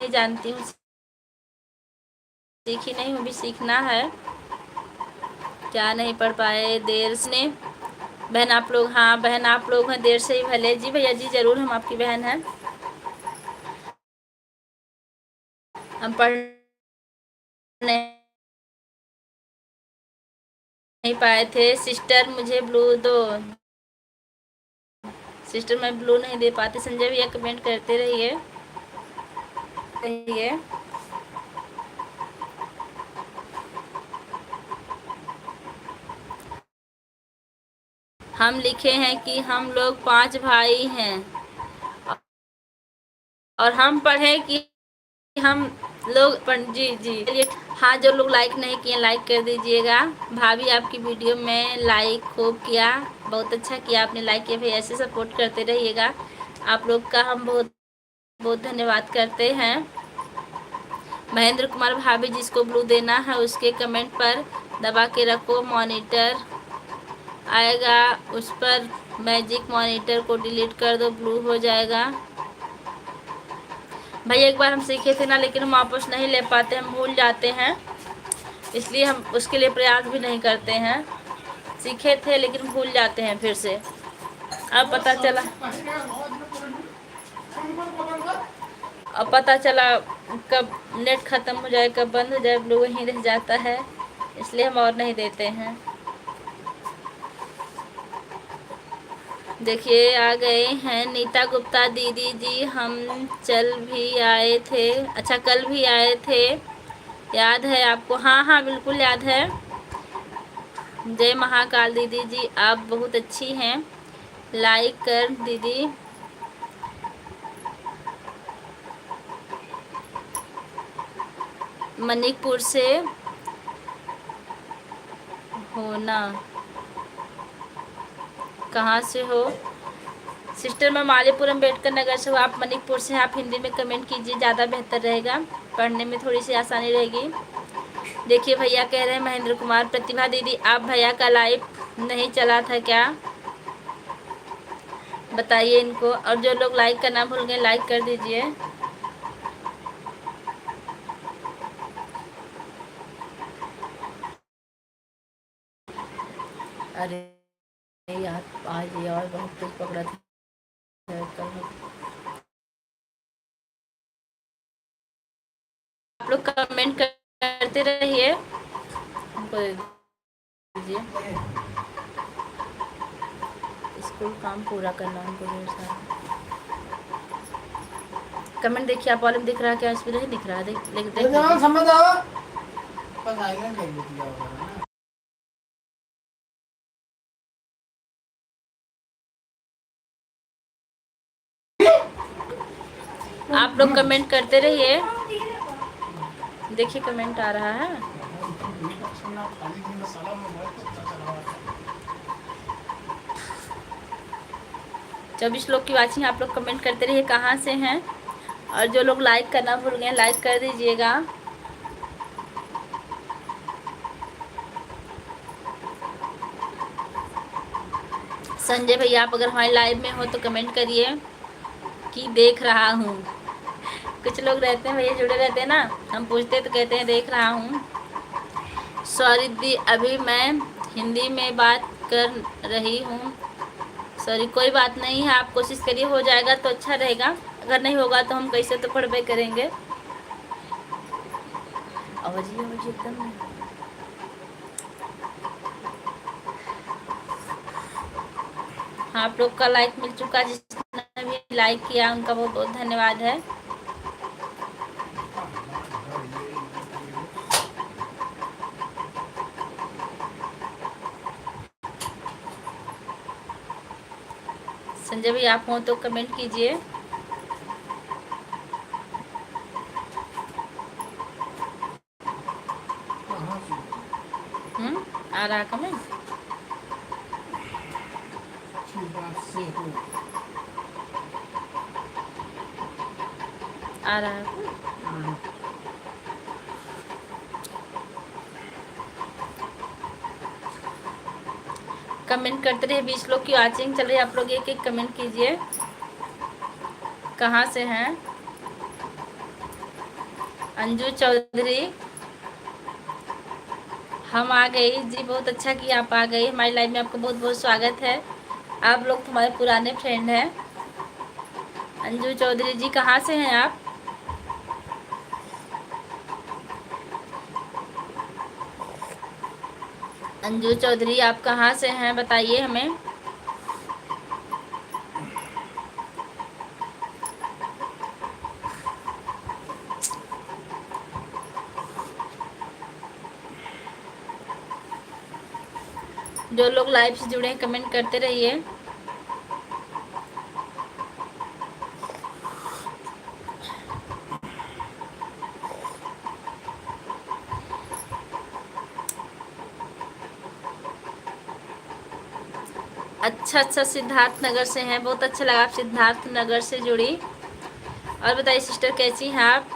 जानती हूँ, सीखी नहीं हूँ, भी सीखना है। क्या नहीं पढ़ पाए? देर से। बहन आप लोग, हाँ बहन आप लोग हैं, देर से ही भले। जी भैया जी, ज़रूर, हम आपकी बहन हैं। हम पढ़ नहीं पाए थे। सिस्टर मुझे ब्लू दो। सिस्टर मैं ब्लू नहीं दे पाती। संजय भैया कमेंट करते रहिए। हम लिखे हैं कि हम लोग 5 भाई हैं, और हम पढ़े कि हम लोग जी जी। हाँ, जो लोग लाइक नहीं किए लाइक कर दीजिएगा। भाभी आपकी वीडियो में लाइक खूब किया, बहुत अच्छा किया आपने, लाइक किया। भाई ऐसे सपोर्ट करते रहिएगा, आप लोग का हम बहुत बहुत धन्यवाद करते हैं। महेंद्र कुमार भाभी, जिसको ब्लू देना है उसके कमेंट पर दबा के रखो, मॉनिटर आएगा उस पर मैजिक मॉनिटर को डिलीट कर दो, ब्लू हो जाएगा। भाई एक बार हम सीखे थे ना, लेकिन हम वापस नहीं ले पाते, हम भूल जाते हैं, इसलिए हम उसके लिए प्रयास भी नहीं करते हैं। सीखे थे लेकिन भूल जाते हैं फिर से। अब पता चला कब नेट ख़त्म हो जाए, कब बंद हो जाए, ब्लू वहीं रह जाता है, इसलिए हम और नहीं देते हैं। देखिए आ गए हैं नीता गुप्ता दीदी जी, हम चल भी आए थे। अच्छा, कल भी आए थे, याद है आपको? हाँ हाँ बिल्कुल याद है। जय महाकाल दीदी जी, आप बहुत अच्छी हैं, लाइक कर दीदी। मनिकपुर से हो ना? कहाँ से हो? सिस्टर मैं मालीपुर अम्बेडकर नगर से हूँ, आप मनिकपुर से हैं। आप हिंदी में कमेंट कीजिए, ज़्यादा बेहतर रहेगा, पढ़ने में थोड़ी सी आसानी रहेगी। देखिए भैया कह रहे हैं महेंद्र कुमार। प्रतिभा दीदी, आप भैया का लाइव नहीं चला था क्या? बताइए इनको, और जो लोग लाइक करना भूल गए लाइक कर दीजिए। अरे यार, आज यार बहुत तेज पकड़ा था आप लोग कमेंट करते रहिए, हमको दे दीजिए। स्कूल काम पूरा करना उनको ढेर सारा। कमेंट देखिए, आप वाले में दिख रहा है क्या? इसमें नहीं दिख रहा है, आप लोग कमेंट करते रहिए। देखिए कमेंट आ रहा है। चौबीस लोग की वाचिंग, आप लोग कमेंट करते रहिए कहाँ से हैं, और जो लोग लाइक करना भूल गए लाइक कर दीजिएगा। संजय भैया, आप अगर हमारे लाइव में हो तो कमेंट करिए कि देख रहा हूँ। कुछ लोग रहते हैं भैया जुड़े रहते हैं ना, हम पूछते तो कहते हैं देख रहा हूँ। सॉरी दी, अभी मैं हिंदी में बात कर रही हूँ। सॉरी, कोई बात नहीं है, आप कोशिश करिए, हो जाएगा तो अच्छा रहेगा, अगर नहीं होगा तो हम कैसे तो पढ़बे करेंगे। आवाज एकदम नहीं। हाँ, आप लोग का लाइक मिल चुका, जिसने भी लाइक किया उनका बहुत बहुत धन्यवाद है। संजय भाई आप हो तो कमेंट कीजिए। आ रहा कमेंट, आ रहा है। कमेंट करते रहिए, 20 लोग की वॉचिंग चल रही है, आप लोग एक एक कमेंट कीजिए। कहाँ से हैं? अंजू चौधरी, हम आ गई जी, बहुत अच्छा किया आप आ गई हमारी लाइव में, आपका बहुत बहुत स्वागत है। आप लोग तुम्हारे पुराने फ्रेंड हैं। अंजू चौधरी जी कहाँ से हैं आप? अंजू चौधरी आप कहाँ से हैं बताइए हमें। जो लोग लाइव से जुड़े हैं कमेंट करते रहिए। अच्छा अच्छा, सिद्धार्थ नगर से हैं, बहुत अच्छा लगा आप सिद्धार्थ नगर से जुड़ी। और बताइए सिस्टर कैसी हैं आप?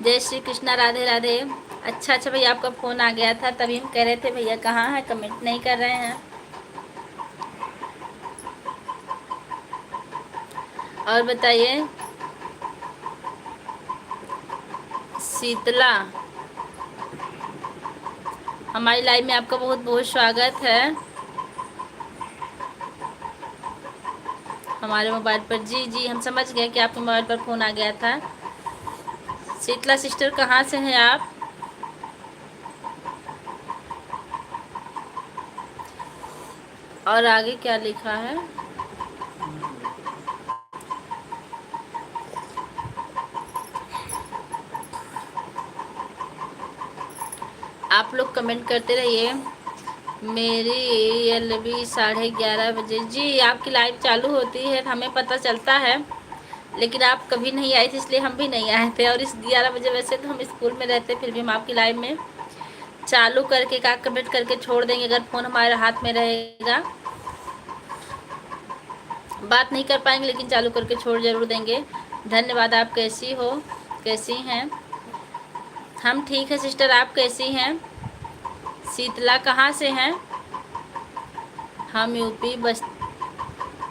जय श्री कृष्णा, राधे राधे। अच्छा अच्छा भैया, आपका फ़ोन आ गया था तभी हम कह रहे थे भैया कहाँ हैं, कमेंट नहीं कर रहे हैं। और बताइए शीतला, हमारी लाइव में आपका बहुत बहुत स्वागत है हमारे मोबाइल पर। जी जी, हम समझ गए कि आपके मोबाइल पर फ़ोन आ गया था। शीतला सिस्टर कहाँ से हैं आप? और आगे क्या लिखा है? आप लोग कमेंट करते रहिए। मेरी एलबी 11:30 बजे, जी आपकी लाइव चालू होती है हमें पता चलता है, लेकिन आप कभी नहीं आई थी इसलिए हम भी नहीं आए थे। और इस 11 बजे वैसे तो हम स्कूल में रहते, फिर भी हम आपकी लाइव में चालू करके का कमेंट करके छोड़ देंगे, अगर फ़ोन हमारे हाथ में रहेगा। बात नहीं कर पाएंगे लेकिन चालू करके छोड़ जरूर देंगे। धन्यवाद। आप कैसी हो, कैसी हैं? हम ठीक है सिस्टर, आप कैसी हैं? शीतला कहाँ से हैं? हम यूपी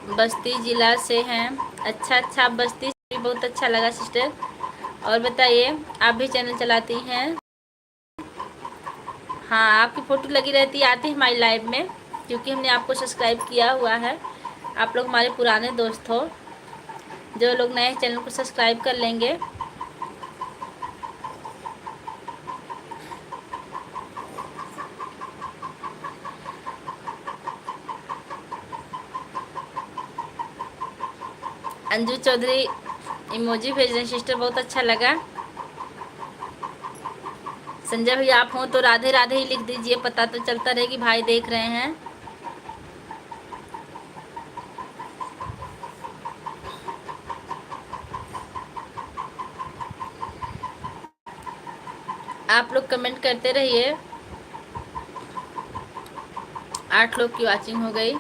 बस्ती ज़िला से हैं। अच्छा अच्छा, आप बस्ती से भी, बहुत अच्छा लगा सिस्टर। और बताइए आप भी चैनल चलाती हैं? हाँ, आपकी फ़ोटो लगी रहती है, आती है हमारी लाइव में, क्योंकि हमने आपको सब्सक्राइब किया हुआ है। आप लोग हमारे पुराने दोस्त हो, जो लोग नए चैनल को सब्सक्राइब कर लेंगे। अंजू चौधरी इमोजी भेज रहे हैं सिस्टर, बहुत अच्छा लगा। संजय भैया आप हो तो राधे राधे ही लिख दीजिए, पता तो चलता रहे कि भाई देख रहे हैं। आप लोग कमेंट करते रहिए। 8 लोग की वॉचिंग हो गई।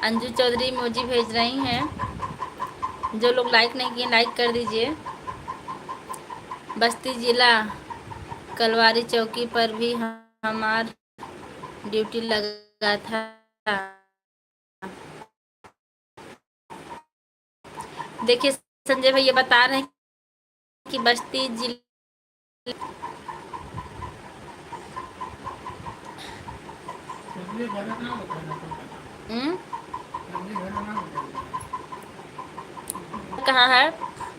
अंजू चौधरी इमोजी भेज रही हैं। जो लोग लाइक नहीं किए लाइक कर दीजिए। बस्ती जिला कलवारी चौकी पर भी हमार ड्यूटी लगा था। देखिए संजय भैया बता रहे हैं कि बस्ती जिले कहाँ है।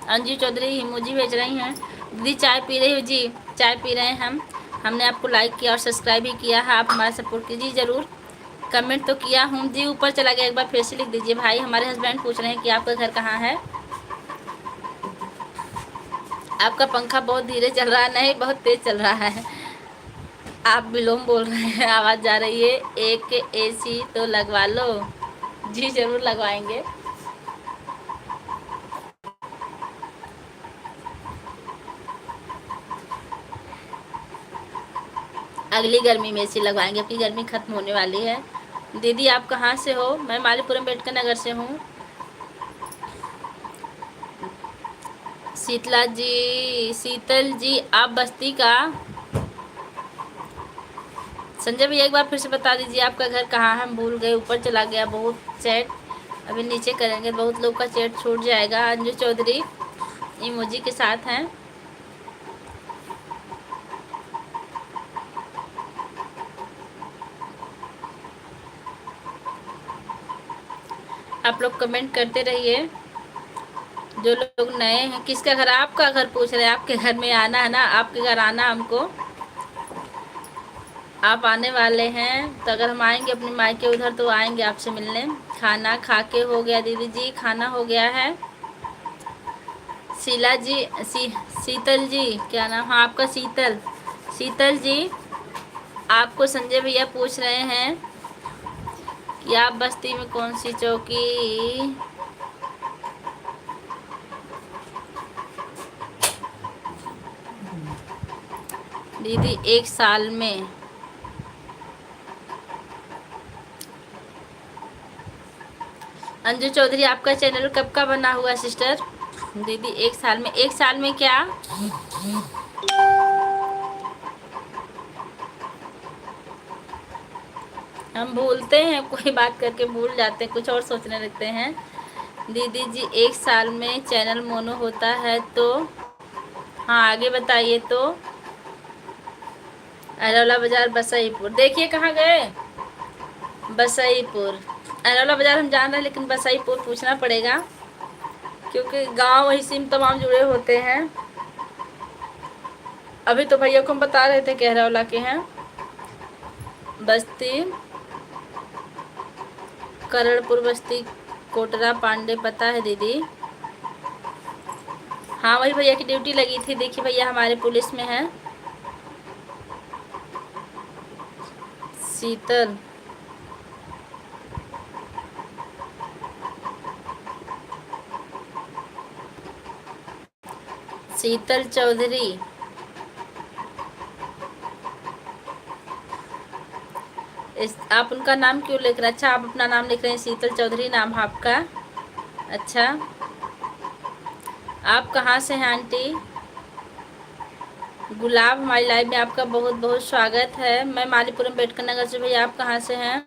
अंजू चौधरी इमोजी भेज रही हैं। दीदी चाय पी रही हो जी? चाय पी रहे हैं हम। हमने आपको लाइक किया और सब्सक्राइब भी किया है, आप हमारा सपोर्ट कीजिए ज़रूर। कमेंट तो किया हूँ जी, ऊपर चला गया, एक बार फिर से लिख दीजिए भाई। हमारे हस्बैंड पूछ रहे हैं कि आपका घर कहाँ है। आपका पंखा बहुत धीरे चल रहा है। नहीं, बहुत तेज़ चल रहा है। आप विलोम बोल रहे हैं, आवाज़ जा रही है। एक एसी तो लगवा लो जी, ज़रूर लगवाएंगे। अगली गर्मी में एसी लगवाएंगे, अपनी गर्मी खत्म होने वाली है। दीदी आप कहाँ से हो? मैं मालीपुरम अम्बेडकर नगर से हूँ। शीतला जी, शीतल जी आप बस्ती का। संजय भैया एक बार फिर से बता दीजिए आपका घर कहाँ है, हम भूल गए, ऊपर चला गया बहुत चैट। अभी नीचे करेंगे, बहुत लोग का चैट छूट जाएगा। अंजू चौधरी इमोजी के साथ हैं। आप लोग कमेंट करते रहिए। जो लोग नए हैं, किसका घर? आपका घर पूछ रहे हैं। आपके घर में आना है ना, आपके घर आना हमको। आप आने वाले हैं तो अगर हम आएंगे अपने मायके उधर तो आएंगे आपसे मिलने। खाना खा के हो गया दीदी जी? खाना हो गया है। शीला जी, शीतल जी क्या नाम? हाँ आपका शीतल। शीतल जी आपको संजय भैया पूछ रहे हैं कि आप बस्ती में कौन सी चौकी? दीदी 1 साल में। अंजू चौधरी आपका चैनल कब का बना हुआ सिस्टर? दीदी 1 साल में। 1 साल में क्या? हम भूलते हैं, कोई बात करके भूल जाते हैं, कुछ और सोचने लगते हैं। दीदी जी 1 साल में चैनल मोनो होता है तो? हाँ आगे बताइए तो। अरौला बाजार बसईपुर। देखिए कहाँ गए? बसईपुर। अरौला बाजार हम जान रहे हैं, लेकिन बसईपुर पूछना पड़ेगा क्योंकि गांव वही सिम तमाम जुड़े होते हैं। अभी तो भैया को हम बता रहे थे कि अरौला के हैं। बस्ती करणपुर, बस्ती कोटरा पांडे पता है दीदी। हाँ वही भैया की ड्यूटी लगी थी। देखिए भैया हमारे पुलिस में है। शीतल शीतल चौधरी। आप उनका नाम क्यों लिख रहे हैं? अच्छा आप अपना नाम लिख रहे हैं, शीतल चौधरी नाम है आपका। अच्छा आप कहाँ से हैं आंटी? गुलाब हमारी लाइव में आपका बहुत बहुत स्वागत है। मैं मालीपुरम अम्बेडकर नगर से। भैया आप कहाँ से हैं?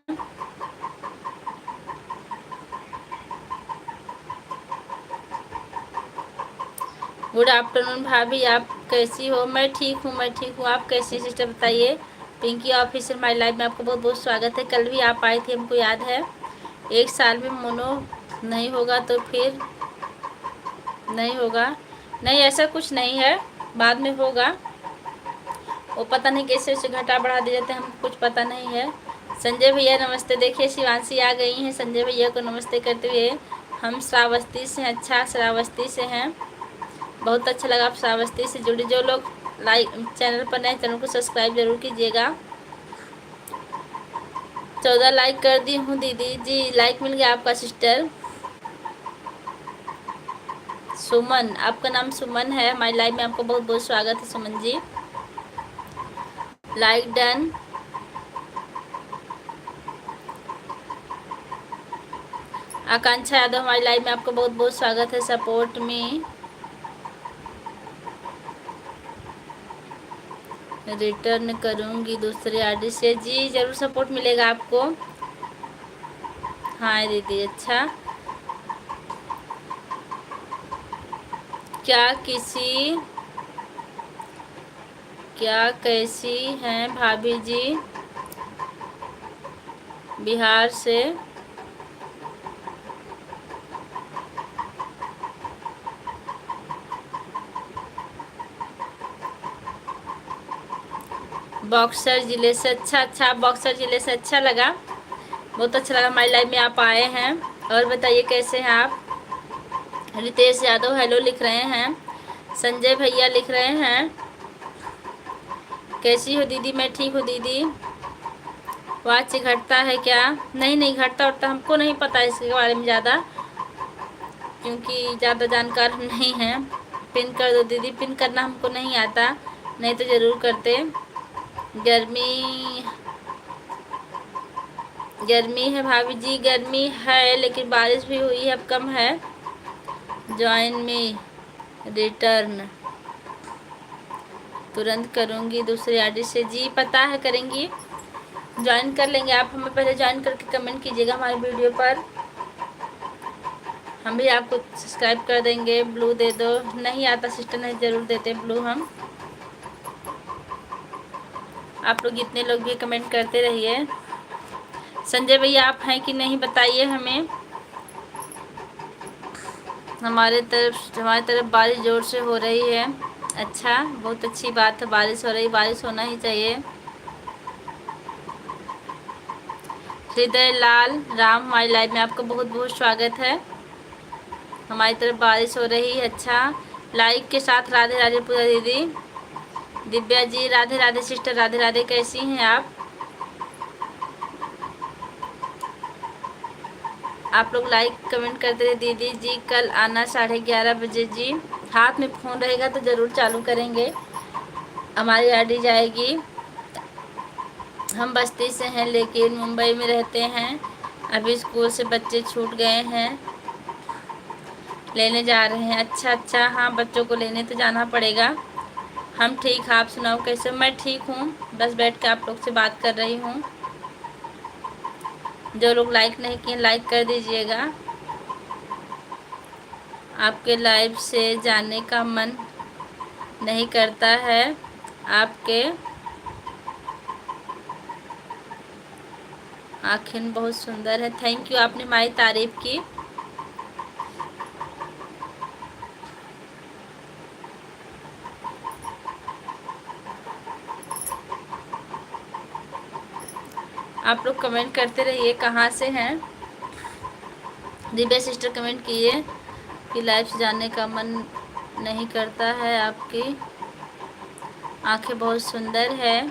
गुड आफ्टरनून भाभी, आप कैसी हो? मैं ठीक हूँ, मैं ठीक हूँ। आप कैसी सिस्टर बताइए? पिंकी ऑफिसर हमारी लाइव में आपका बहुत बहुत स्वागत है। कल भी आप आई थी, हमको याद है। 1 साल में मोनो नहीं होगा तो फिर नहीं होगा? नहीं ऐसा कुछ नहीं है, बाद में होगा। वो पता नहीं कैसे उसे घटा बढ़ा दिए जाते हैं, हमको कुछ पता नहीं है। संजय भैया नमस्ते। देखिए शिवांशी आ गई हैं संजय भैया को नमस्ते करते हुए। हम श्रावस्ती से हैं। अच्छा श्रावस्ती से हैं, बहुत अच्छा लगा आप श्रावस्ती से जुड़ी। जो लोग लाइक चैनल पर नए, चैनल को सब्सक्राइब जरूर कीजिएगा। 14 लाइक कर दी हूँ दीदी जी। लाइक मिल गया आपका सिस्टर। सुमन, आपका नाम सुमन है। हमारी लाइव में आपको बहुत बहुत स्वागत है सुमन जी। Like done. आकांक्षा यादव हमारी लाइव में आपको बहुत बहुत स्वागत है। सपोर्ट में रिटर्न करूंगी दूसरे आईडी से। जी जरूर सपोर्ट मिलेगा आपको। हाँ दीदी अच्छा। क्या किसी क्या कैसी हैं भाभी जी, बिहार से? बक्सर ज़िले से। अच्छा अच्छा, बक्सर ज़िले से। अच्छा लगा, बहुत अच्छा लगा हमारी लाइफ में आप आए हैं। और बताइए कैसे हैं आप? रितेश यादव हेलो लिख रहे हैं। संजय भैया लिख रहे हैं कैसी हो दीदी? मैं ठीक हूँ दीदी। वाच घटता है क्या? नहीं नहीं, घटता उठता हमको नहीं पता इसके बारे में ज़्यादा, क्योंकि ज़्यादा जानकार हम नहीं हैं। पिन कर दो दीदी, पिन करना हमको नहीं आता, नहीं तो ज़रूर करते। गर्मी गर्मी है भाभी जी, गर्मी है लेकिन बारिश भी हुई है, अब कम है। ज्वाइन में रिटर्न तुरंत करूँगी दूसरे आईडी से। जी पता है, करेंगी, ज्वाइन कर लेंगे आप। हमें पहले ज्वाइन करके कमेंट कीजिएगा हमारे वीडियो पर, हम भी आपको सब्सक्राइब कर देंगे। ब्लू दे दो, नहीं आता सिस्टर, नहीं ज़रूर देते ब्लू हम। आप लोग जितने लोग भी कमेंट करते रहिए। संजय भैया आप हैं कि नहीं बताइए हमें। हमारे तरफ बारिश ज़ोर से हो रही है। अच्छा, बहुत अच्छी बात है, बारिश हो रही, बारिश होना ही चाहिए। हृदय लाल राम हमारी लाइव में आपका बहुत बहुत स्वागत है। हमारी तरफ बारिश हो रही है। अच्छा, लाइक के साथ राधे राधे पूजा दीदी। दिव्या जी राधे राधे सिस्टर, राधे राधे, कैसी हैं आप? आप लोग लाइक कमेंट करते रहे। दीदी जी कल आना 11:30 बजे जी। हाथ में फ़ोन रहेगा तो ज़रूर चालू करेंगे, हमारी आईडी जाएगी। हम बस्ती से हैं लेकिन मुंबई में रहते हैं। अभी स्कूल से बच्चे छूट गए हैं, लेने जा रहे हैं। अच्छा अच्छा, हाँ बच्चों को लेने तो जाना पड़ेगा। हम ठीक, आप सुनाओ कैसे? मैं ठीक हूँ, बस बैठ के आप लोग से बात कर रही हूँ। जो लोग लाइक नहीं किए लाइक कर दीजिएगा। आपके लाइव से जाने का मन नहीं करता है। आपके आँखें बहुत सुंदर है। थैंक यू, आपने हमारी तारीफ़ की। आप लोग कमेंट करते रहिए कहाँ से हैं। दिव्या सिस्टर कमेंट किए कि लाइव से जाने का मन नहीं करता है, आपकी आंखें बहुत सुंदर है।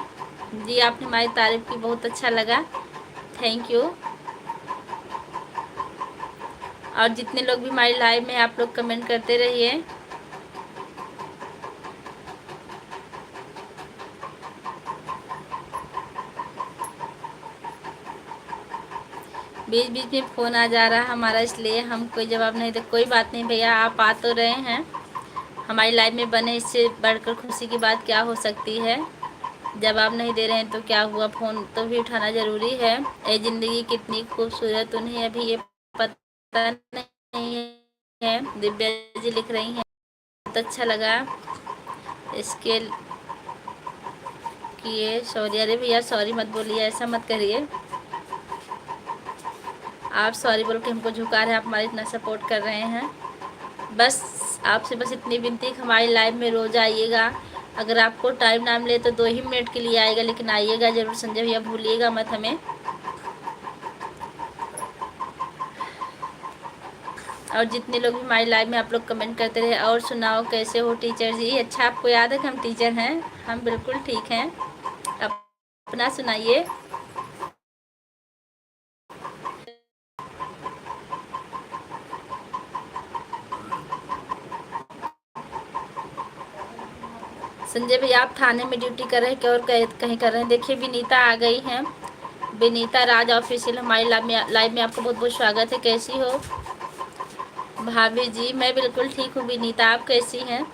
जी आपने हमारी तारीफ़ की, बहुत अच्छा लगा, थैंक यू। और जितने लोग भी हमारी लाइव में आप लोग कमेंट करते रहिए। बीच बीच में फ़ोन आ जा रहा है हमारा, इसलिए हम कोई जवाब नहीं दे। कोई बात नहीं भैया, आप आ तो रहे हैं हमारी लाइव में बने, इससे बढ़कर खुशी की बात क्या हो सकती है। जवाब नहीं दे रहे हैं तो क्या हुआ, फ़ोन तो भी उठाना ज़रूरी है। ये ज़िंदगी कितनी खूबसूरत उन्हें अभी ये पता नहीं है। दिव्या जी लिख रही हैं बहुत अच्छा लगा इसके किए। सॉरी, अरे भैया सॉरी मत बोलिए, ऐसा मत करिए। आप सॉरी बोल के हमको झुका रहे हैं, आप हमारा इतना सपोर्ट कर रहे हैं। बस आपसे बस इतनी विनती कि हमारी लाइव में रोज़ आइएगा। अगर आपको टाइम ना मिले तो 2 ही मिनट के लिए आएगा, लेकिन आइएगा ज़रूर। संजय भैया भूलिएगा मत हमें। और जितने लोग भी हमारी लाइव में आप लोग कमेंट करते रहे। और सुनाओ कैसे हो टीचर जी? अच्छा, आपको याद है कि हम टीचर हैं? हम बिल्कुल ठीक हैं, अपना सुनाइए। संजय भैया आप थाने में ड्यूटी कर रहे हैं क्या और कहीं कर रहे हैं? देखिए विनीता आ गई हैं, विनीता राज ऑफिशियल हमारी लाइव में आपको बहुत बहुत स्वागत है। कैसी हो भाभी जी? मैं बिल्कुल ठीक हूँ विनीता, आप कैसी हैं?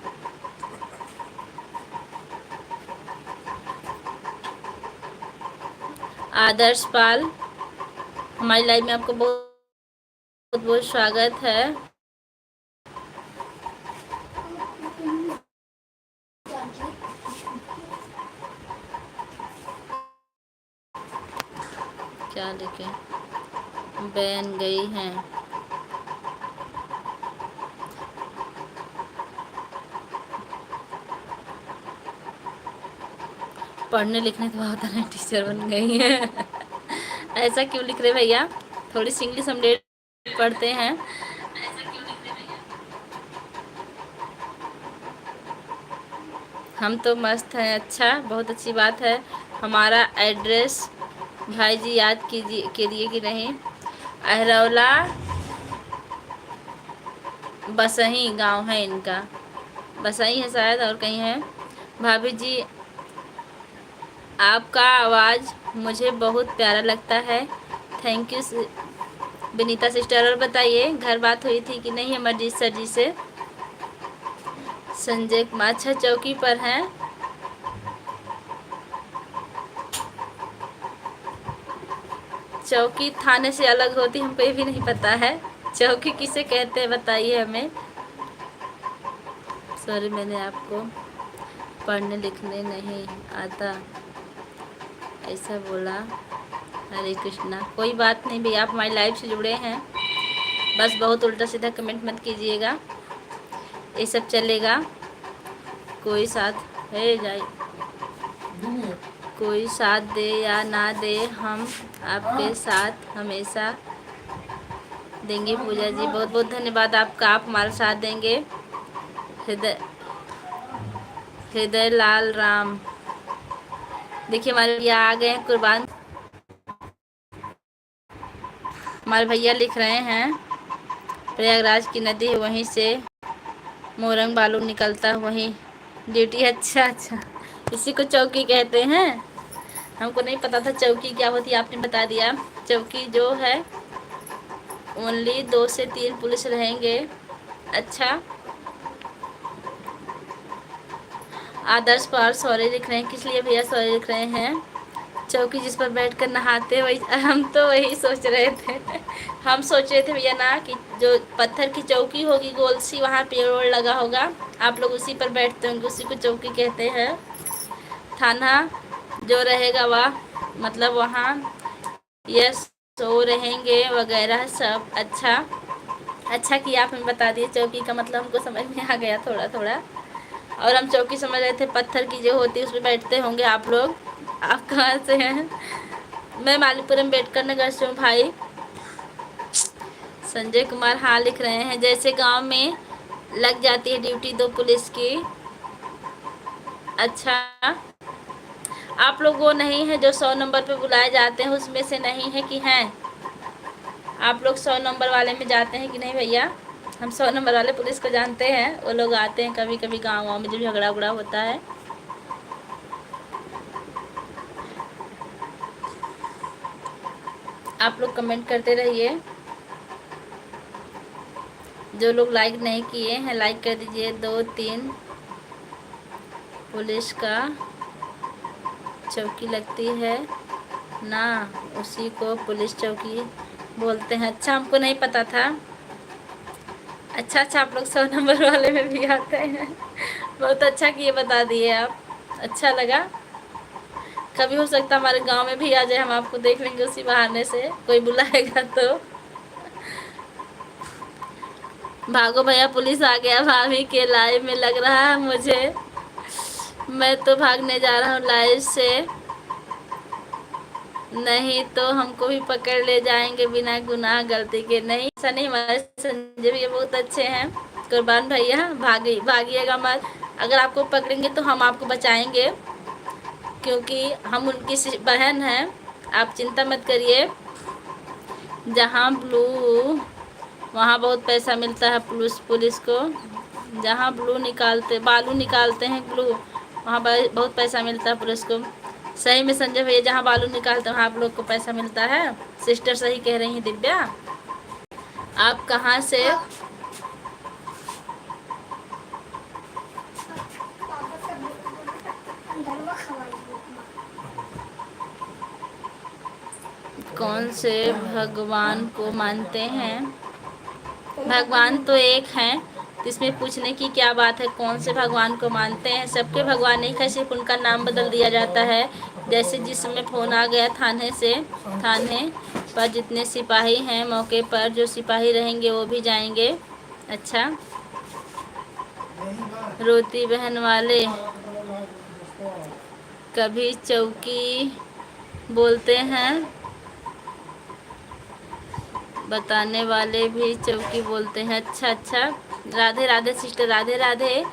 आदर्श पाल हमारी लाइव में आपको बहुत बहुत स्वागत है। क्या लिखे, बन गई हैं। पढ़ने लिखने तो बहुत है, टीचर बन गई है। ऐसा क्यों लिख रहे भैया, थोड़ी सी इंग्लिश हम लेट पढ़ते हैं। हम तो मस्त हैं। अच्छा, बहुत अच्छी बात है। हमारा एड्रेस भाई जी याद कीजिए के लिए कि नहीं। अहरौला बसही गांव है इनका, बसही है शायद, और कहीं है। भाभी जी आपका आवाज़ मुझे बहुत प्यारा लगता है। Thank you Vinita sister. और बताइए, घर बात हुई थी कि नहीं अमरजीत सर जी से। संजय कुमार, अच्छा चौकी पर हैं। चौकी थाने से अलग होती, हमको ये भी नहीं पता है। चौकी किसे कहते हैं बताइए हमें। सॉरी, मैंने आपको पढ़ने लिखने नहीं आता ऐसा बोला। हरे कृष्णा, कोई बात नहीं भैया, आप हमारी लाइफ से जुड़े हैं, बस बहुत उल्टा सीधा कमेंट मत कीजिएगा, ये सब चलेगा। कोई साथ है जाए, कोई साथ दे या ना दे, हम आपके साथ हमेशा देंगे। पूजा जी बहुत बहुत धन्यवाद आपका, आप हमारा साथ देंगे। हृदय हृदय लाल राम, देखिए हमारे भैया आ गए हैं कुर्बान। हमारे भैया लिख रहे हैं, प्रयागराज की नदी है, वहीं से मोरंग बालू निकलता है, वहीं ड्यूटी। अच्छा अच्छा, इसी को चौकी कहते हैं। हमको नहीं पता था चौकी क्या होती, आपने बता दिया। चौकी जो है ओनली 2 से 3 पुलिस रहेंगे। अच्छा, आदर्श पार सॉरी लिख रहे हैं, किस लिए भैया सॉरी लिख रहे हैं। चौकी जिस पर बैठकर नहाते, वही हम तो वही सोच रहे थे। हम सोच रहे थे भैया ना कि जो पत्थर की चौकी होगी गोल सी, वहाँ पेड़ ओड़ लगा होगा, आप लोग उसी पर बैठते होंगे, उसी को चौकी कहते हैं। थाना जो रहेगा वह मतलब वहाँ यस सो रहेंगे वगैरह सब। अच्छा अच्छा किया आप हमें बता दिए, चौकी का मतलब हमको समझ में आ गया थोड़ा थोड़ा। और हम चौकी समझ रहे थे पत्थर की जो होती है उसमें बैठते होंगे आप लोग। आप कहाँ से हैं। मैं मालीपुरम अम्बेडकर नगर से हूँ भाई। संजय कुमार हाँ लिख रहे हैं, जैसे गांव में लग जाती है ड्यूटी 2 पुलिस की। अच्छा, आप लोग वो नहीं है जो 100 नंबर पे बुलाए जाते हैं, उसमें से नहीं है कि हैं आप लोग 100 नंबर वाले में जाते हैं कि नहीं भैया। हम 100 नंबर वाले पुलिस को जानते हैं, वो लोग आते हैं कभी कभी गाँव में जब झगड़ा उगड़ा होता है। आप लोग कमेंट करते रहिए। जो लोग लाइक नहीं किए हैं लाइक कर दीजिए। 2-3 पुलिस का चौकी लगती है ना, उसी को पुलिस चौकी बोलते हैं। अच्छा, हमको नहीं पता था। अच्छा अच्छा, आप लोग 100 नंबर वाले में भी आते हैं। बहुत अच्छा कि ये बता दिए आप, अच्छा लगा। कभी हो सकता हमारे गांव में भी आ जाए, हम आपको देख लेंगे उसी बहाने से, कोई बुलाएगा तो। भागो भैया, पुलिस आ गया, भाभी के लाइव में लग रहा है मुझे। मैं तो भागने जा रहा हूँ लाइव से, नहीं तो हमको भी पकड़ ले जाएंगे बिना गुनाह गलती के। नहीं ऐसा नहीं, हमारे संजय भैया बहुत अच्छे हैं। कुर्बान भैया भागिएगा मत, अगर आपको पकड़ेंगे तो हम आपको बचाएंगे, क्योंकि हम उनकी बहन हैं। आप चिंता मत करिए। जहाँ ब्लू वहाँ बहुत पैसा मिलता है पुलिस को। जहाँ ब्लू निकालते बालू निकालते हैं ब्लू, वहाँ बहुत पैसा मिलता है पुलिस को। सही में संजय भैया, जहाँ बालू निकालते हैं वहाँ आप लोग को पैसा मिलता है। सिस्टर सही कह रही हैं दिव्या। आप कहाँ से कौन से भगवान को मानते हैं। भगवान तो एक हैं, तो इसमें पूछने की क्या बात है, कौन से भगवान को मानते हैं? सबके भगवान नहीं है, सिर्फ उनका नाम बदल दिया जाता है। जैसे जिस समय फ़ोन आ गया थाने से, थाने पर जितने सिपाही हैं मौके पर, जो सिपाही रहेंगे वो भी जाएंगे। अच्छा, रोती बहन वाले कभी चौकी बोलते हैं, बताने वाले भी चौकी बोलते हैं। अच्छा अच्छा, राधे राधे सिस्टर, राधे राधे।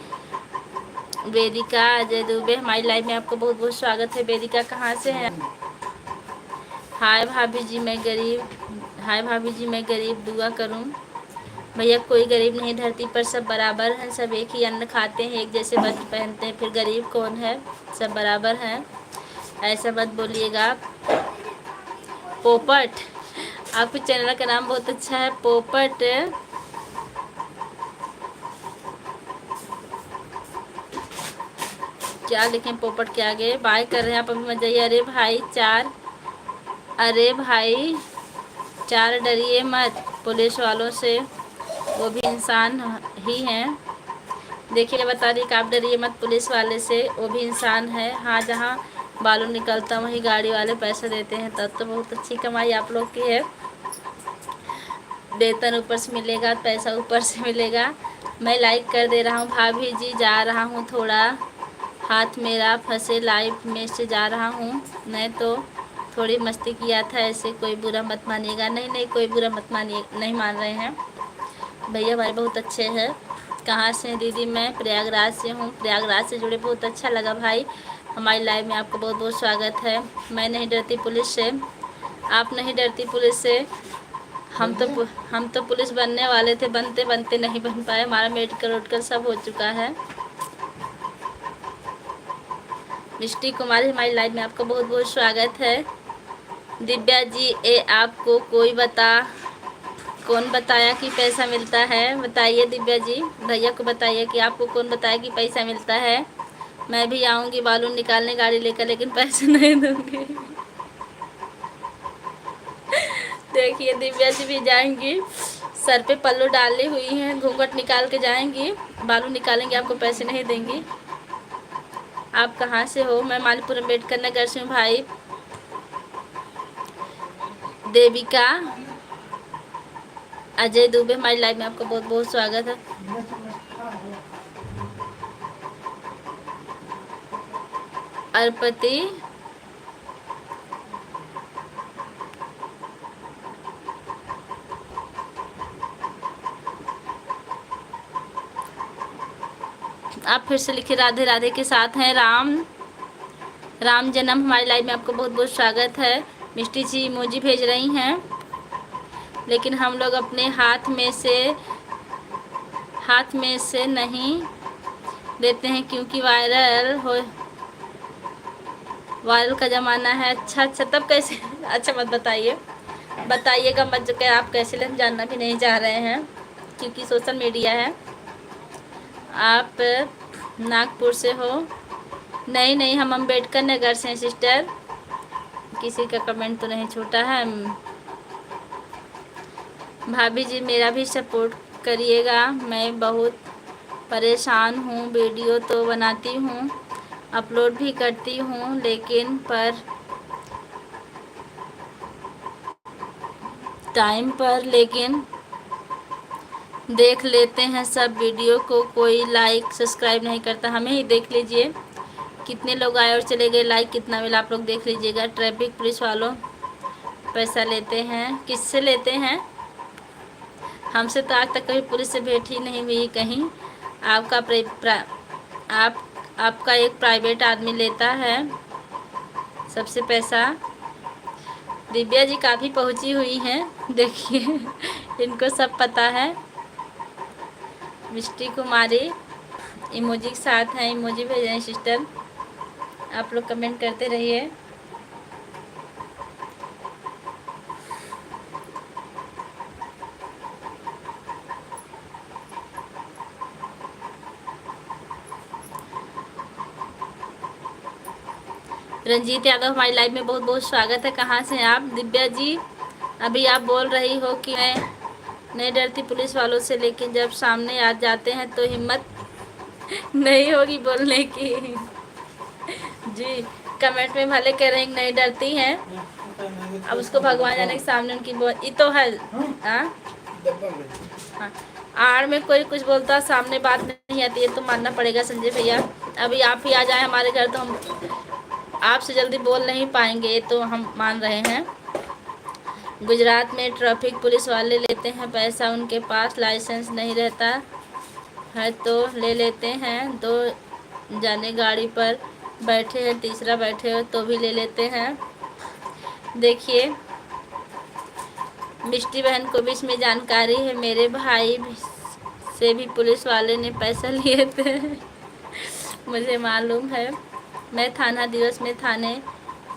वेदिका अजय दुबे, हमारी लाइव में आपको बहुत बहुत स्वागत है। वेदिका कहाँ से हैं? हाय भाभी जी मैं गरीब, हाय भाभी जी मैं गरीब, दुआ करूं। भैया कोई गरीब नहीं, धरती पर सब बराबर हैं, सब एक ही अन्न खाते हैं, एक जैसे वस्त्र पहनते हैं, फिर गरीब कौन है? सब बराबर हैं, ऐसा मत बोलिएगा। पोपट, आपके चैनल का नाम बहुत अच्छा है, पोपट। क्या लिखें पोपट के आगे? बाय कर रहे हैं आप, अभी मत जाइए। अरे भाई चार, अरे भाई चार डरिए मत पुलिस वालों से, वो भी इंसान ही हैं। देखिए बता रही कि आप डरिए मत पुलिस वाले से, वो भी इंसान है। हाँ, जहाँ बालू निकलता वहीं गाड़ी वाले पैसे देते हैं, तब तो बहुत अच्छी कमाई आप लोग की है। वेतन ऊपर से मिलेगा, पैसा ऊपर से मिलेगा। मैं लाइक कर दे रहा हूँ भाभी जी, जा रहा हूँ थोड़ा, हाथ मेरा फंसे लाइव में से जा रहा हूँ, मैं तो थोड़ी मस्ती किया था, ऐसे कोई बुरा मत मानिएगा। नहीं नहीं, कोई बुरा मत मानिए, नहीं मान रहे हैं भैया, हमारे बहुत अच्छे हैं। कहाँ से हैं दीदी? मैं प्रयागराज से हूँ। प्रयागराज से जुड़े बहुत अच्छा लगा भाई, हमारी लाइव में आपका बहुत बहुत स्वागत है। मैं नहीं डरती पुलिस से, आप नहीं डरती पुलिस से। हम तो पुलिस बनने वाले थे, बनते बनते नहीं बन पाए, हमारा मेडिकल वेडिकल सब हो चुका है। मिष्टी कुमारी, हमारी लाइव में आपका बहुत बहुत स्वागत है। दिव्या जी, आपको कौन बताया कि पैसा मिलता है? बताइए दिव्या जी, भैया को बताइए कि आपको कौन बताया कि पैसा मिलता है। मैं भी आऊँगी बालू निकालने गाड़ी लेकर, लेकिन पैसे नहीं दूँगी। देखिए दिव्या जी भी जाएंगी, सर पे पल्लू डाली हुई हैं, घूंघट निकाल के जाएंगी, बालू निकालेंगे, आपको पैसे नहीं देंगी। आप कहाँ से हो? मैं मालीपुर अम्बेडकर नगर से हूँ भाई। देविका अजय दुबे, हमारी लाइव में आपका बहुत बहुत स्वागत है। अर्पति, आप फिर से लिखिए राधे राधे के साथ हैं। राम जन्म, हमारी लाइव में आपको बहुत बहुत स्वागत है। मिष्टी जी इमोजी भेज रही हैं, लेकिन हम लोग अपने हाथ में से नहीं देते हैं, क्योंकि वायरल का ज़माना है। अच्छा अच्छा, तब कैसे? अच्छा मत बताइए, बताइएगा मत जो कि आप कैसे ले, हम जानना भी नहीं चाह रहे हैं, क्योंकि सोशल मीडिया है। आप नागपुर से हो? नहीं नहीं, हम अम्बेडकर नगर से हैं सिस्टर, किसी का कमेंट तो नहीं छूटा है। भाभी जी मेरा भी सपोर्ट करिएगा, मैं बहुत परेशान हूँ, वीडियो तो बनाती हूँ, अपलोड भी करती हूँ, लेकिन पर टाइम पर, लेकिन देख लेते हैं सब वीडियो को, कोई लाइक सब्सक्राइब नहीं करता। हमें ही देख लीजिए कितने लोग आए और चले गए, लाइक कितना मिला आप लोग देख लीजिएगा। ट्रैफिक पुलिस वालों पैसा लेते हैं, किससे लेते हैं? हमसे तो आज तक कभी पुलिस से भेंट ही नहीं हुई कहीं। आपका एक प्राइवेट आदमी लेता है सबसे पैसा। दिव्या जी काफ़ी पहुंची हुई हैं, देखिए इनको सब पता है। मिष्टी कुमारी इमोजी के साथ हैं, इमोजी भेज रहे हैं सिस्टर, आप लोग कमेंट करते रहिए। रंजीत यादव, हमारी लाइव में बहुत बहुत स्वागत है। कहाँ से हैं आप? दिव्या जी अभी आप बोल रही हो कि मैं नहीं डरती पुलिस वालों से, लेकिन जब सामने आ जाते हैं तो हिम्मत नहीं होगी बोलने की। जी, कमेंट में भले कह रहे हैं नहीं डरती हैं, अब उसको भगवान जाने के सामने उनकी ये तो है। हाँ हाँ, आड़ में कोई कुछ बोलता है, सामने बात नहीं आती है तो मानना पड़ेगा संजय भैया। अभी आप ही आ जाए हमारे घर तो हम आपसे जल्दी बोल नहीं पाएंगे, ये तो हम मान रहे हैं। गुजरात में ट्रैफिक पुलिस वाले लेते हैं पैसा, उनके पास लाइसेंस नहीं रहता है तो ले लेते हैं। 2 जाने गाड़ी पर बैठे हैं, तीसरा बैठे हो तो भी ले लेते हैं। देखिए मिष्टी बहन को भी इसमें जानकारी है, मेरे भाई से भी पुलिस वाले ने पैसा लिए थे। मुझे मालूम है, मैं थाना दिवस में थाने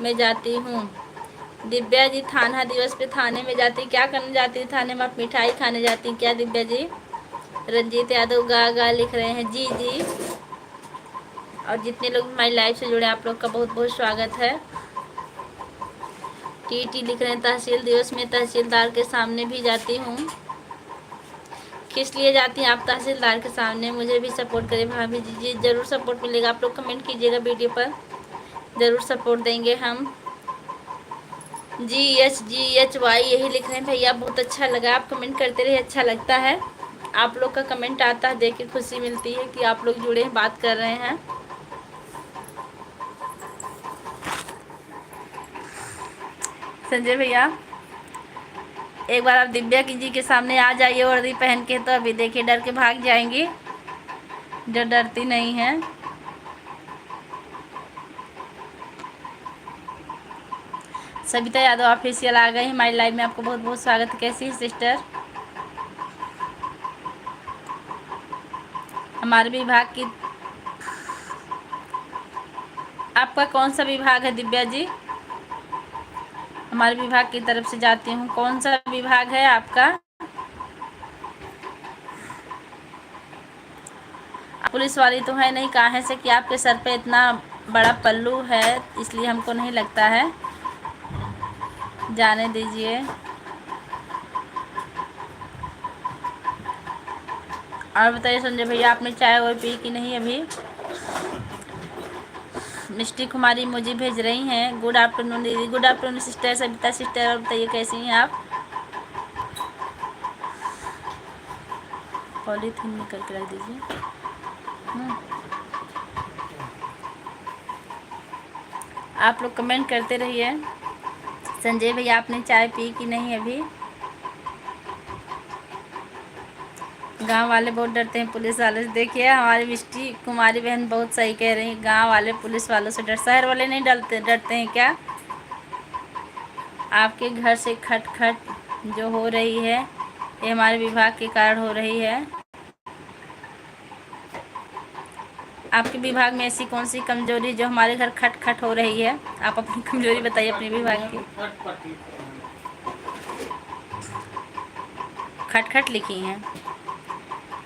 में जाती हूँ। दिव्या जी थाना दिवस पे थाने में जाती, क्या करने जाती है थाने में? आप मिठाई खाने जाती क्या दिव्या जी? रंजीत यादव गा गा लिख रहे हैं, जी जी। और जितने लोग हमारी लाइव से जुड़े आप लोग का बहुत बहुत स्वागत है। टी लिख रहे हैं, तहसील दिवस में तहसीलदार के सामने भी जाती हूँ। किस लिए जाती हैं आप तहसीलदार के सामने? मुझे भी सपोर्ट करें भाभी जी। जी जरूर सपोर्ट मिलेगा, आप लोग कमेंट कीजिएगा वीडियो पर, ज़रूर सपोर्ट देंगे हम। GHY यही लिख रहे हैं भैया, बहुत अच्छा लगा, आप कमेंट करते रहिए, अच्छा लगता है। आप लोग का कमेंट आता है देख के खुशी मिलती है कि आप लोग जुड़े हैं, बात कर रहे हैं। संजय भैया एक बार आप दिव्या जी के सामने आ जाइए वर्दी पहन के, तो अभी देखिए डर के भाग जाएंगी, जो डरती नहीं है। सविता यादव ऑफिशियल आ गई हमारी लाइव में, आपको बहुत बहुत स्वागत है। कैसी है सिस्टर? हमारे विभाग की, आपका कौन सा विभाग है दिव्या जी? हमारे विभाग की तरफ से जाती हूँ। कौन सा विभाग है आपका? पुलिस वाली तो है नहीं, कहाँ से कि आपके सर पे इतना बड़ा पल्लू है, इसलिए हमको नहीं लगता है, जाने दीजिए। और बताइए संजय भैया, आपने चाय और पी कि नहीं अभी? मिष्टी कुमारी मुझे भेज रही हैं, गुड आफ्टरनून दीदी। Good afternoon sister, Savita sister. और बताइए कैसी हैं आप? पॉलीथीन में करके रख दीजिए। आप लोग कमेंट करते रहिए। संजय भैया आपने चाय पी कि नहीं अभी? गांव वाले बहुत डरते हैं पुलिस वाले से। देखिए हमारी मिष्टी कुमारी बहन बहुत सही कह रही है, गांव वाले पुलिस वालों से शहर वाले नहीं डरते हैं क्या? आपके घर से खटखट जो हो रही है ये हमारे विभाग के कारण हो रही है। आपके विभाग में ऐसी कौन सी कमजोरी जो हमारे घर खटखट हो रही है? आप अपनी कमजोरी बताइए अपने विभाग की। खटखट लिखी हैं।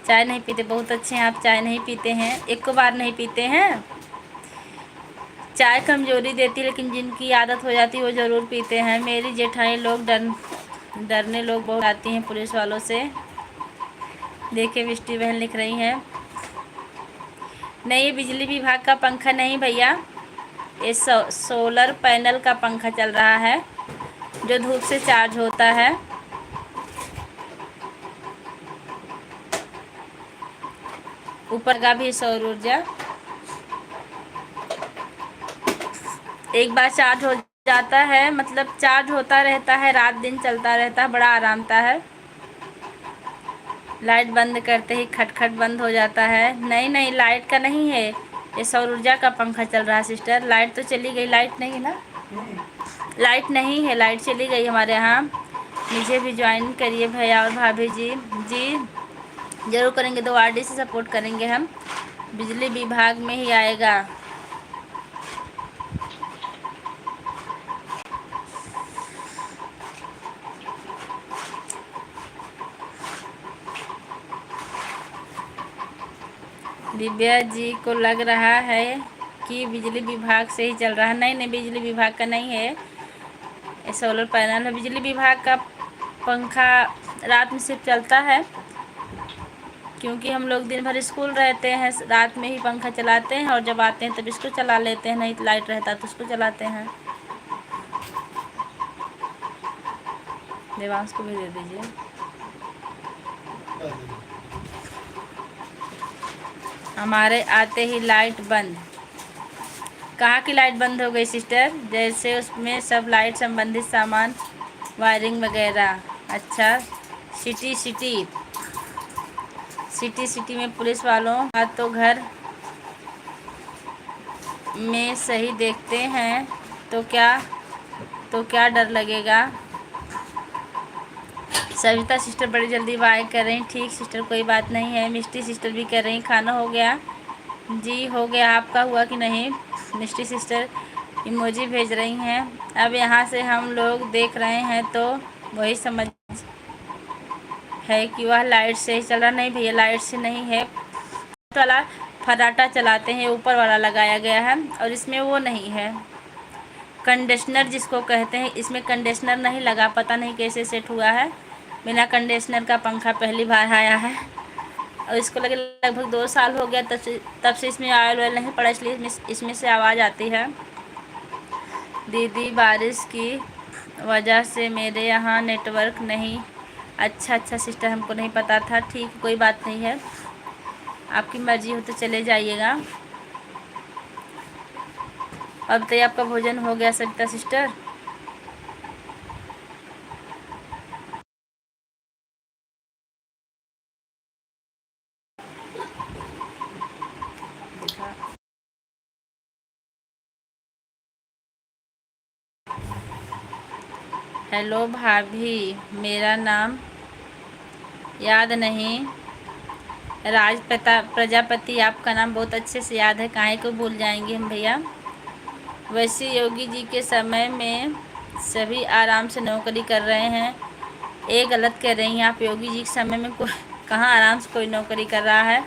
चाय नहीं पीते, बहुत अच्छे हैं आप, चाय नहीं पीते हैं, एक को बार नहीं पीते हैं। चाय कमजोरी देती, लेकिन जिनकी आदत हो जाती है वो ज़रूर पीते हैं। मेरी जेठानी लोग डरने लोग बहुत आती हैं पुलिस वालों से। देखिए मिष्टी बहन लिख रही हैं, नहीं ये बिजली विभाग का पंखा नहीं भैया, ये सोलर पैनल का पंखा चल रहा है जो धूप से चार्ज होता है। ऊपर का भी सौर ऊर्जा, एक बार चार्ज हो जाता है, मतलब चार्ज होता रहता है, रात दिन चलता रहता है, बड़ा आरामता है। लाइट बंद करते ही खटखट बंद हो जाता है। नहीं नहीं लाइट का नहीं है, ये सौर ऊर्जा का पंखा चल रहा है सिस्टर। लाइट तो चली गई, लाइट नहीं है ना? लाइट नहीं है, लाइट चली गई हमारे यहाँ। मुझे भी ज्वाइन करिए भैया और भाभी जी। जी ज़रूर करेंगे, 2 RD से सपोर्ट करेंगे हम। बिजली विभाग में ही आएगा। दिव्या जी को लग रहा है कि बिजली विभाग से ही चल रहा है। नहीं नहीं बिजली विभाग का नहीं है, ये सोलर पैनल है। बिजली विभाग का पंखा रात में सिर्फ चलता है, क्योंकि हम लोग दिन भर स्कूल रहते हैं, रात में ही पंखा चलाते हैं और जब आते हैं तब इसको चला लेते हैं, नहीं तो लाइट रहता तो उसको चलाते हैं। देवांश को भी दे दीजिए। हमारे आते ही लाइट बंद। कहाँ की लाइट बंद हो गई सिस्टर? जैसे उसमें सब लाइट संबंधित सामान, वायरिंग वगैरह। अच्छा, सिटी सिटी सिटी सिटी में पुलिस वालों का तो घर में सही देखते हैं तो क्या डर लगेगा। सविता सिस्टर बड़ी जल्दी बाय कर रही। ठीक सिस्टर, कोई बात नहीं है। मिष्टी सिस्टर भी कर रही खाना हो गया? जी हो गया, आपका हुआ कि नहीं? मिष्टी सिस्टर इमोजी भेज रही हैं। अब यहाँ से हम लोग देख रहे हैं तो वही समझ है कि वह लाइट से ही चल रहा। नहीं भैया, लाइट से नहीं है, वाला फराटा चलाते हैं, ऊपर वाला लगाया गया है और इसमें वो नहीं है कंडीशनर जिसको कहते हैं, इसमें कंडीशनर नहीं लगा, पता नहीं कैसे सेट हुआ है। बिना कंडीशनर का पंखा पहली बार आया है और इसको लगे लगभग 2 साल हो गया, तब से इसमें ऑयल वॉयल नहीं पड़ा, इसलिए इसमें से आवाज़ आती है। दीदी बारिश की वजह से मेरे यहाँ नेटवर्क नहीं। अच्छा सिस्टर, हमको नहीं पता था। ठीक, कोई बात नहीं है, आपकी मर्जी हो तो चले जाइएगा। अब बताइए, आपका भोजन हो गया सविता सिस्टर? हेलो भाभी, मेरा नाम याद नहीं। प्रजापति, आपका नाम बहुत अच्छे से याद है, काहे को भूल जाएंगे हम भैया। वैसे योगी जी के समय में सभी आराम से नौकरी कर रहे हैं। ये गलत कह रही हैं आप। योगी जी के समय में कहाँ आराम से कोई नौकरी कर रहा है।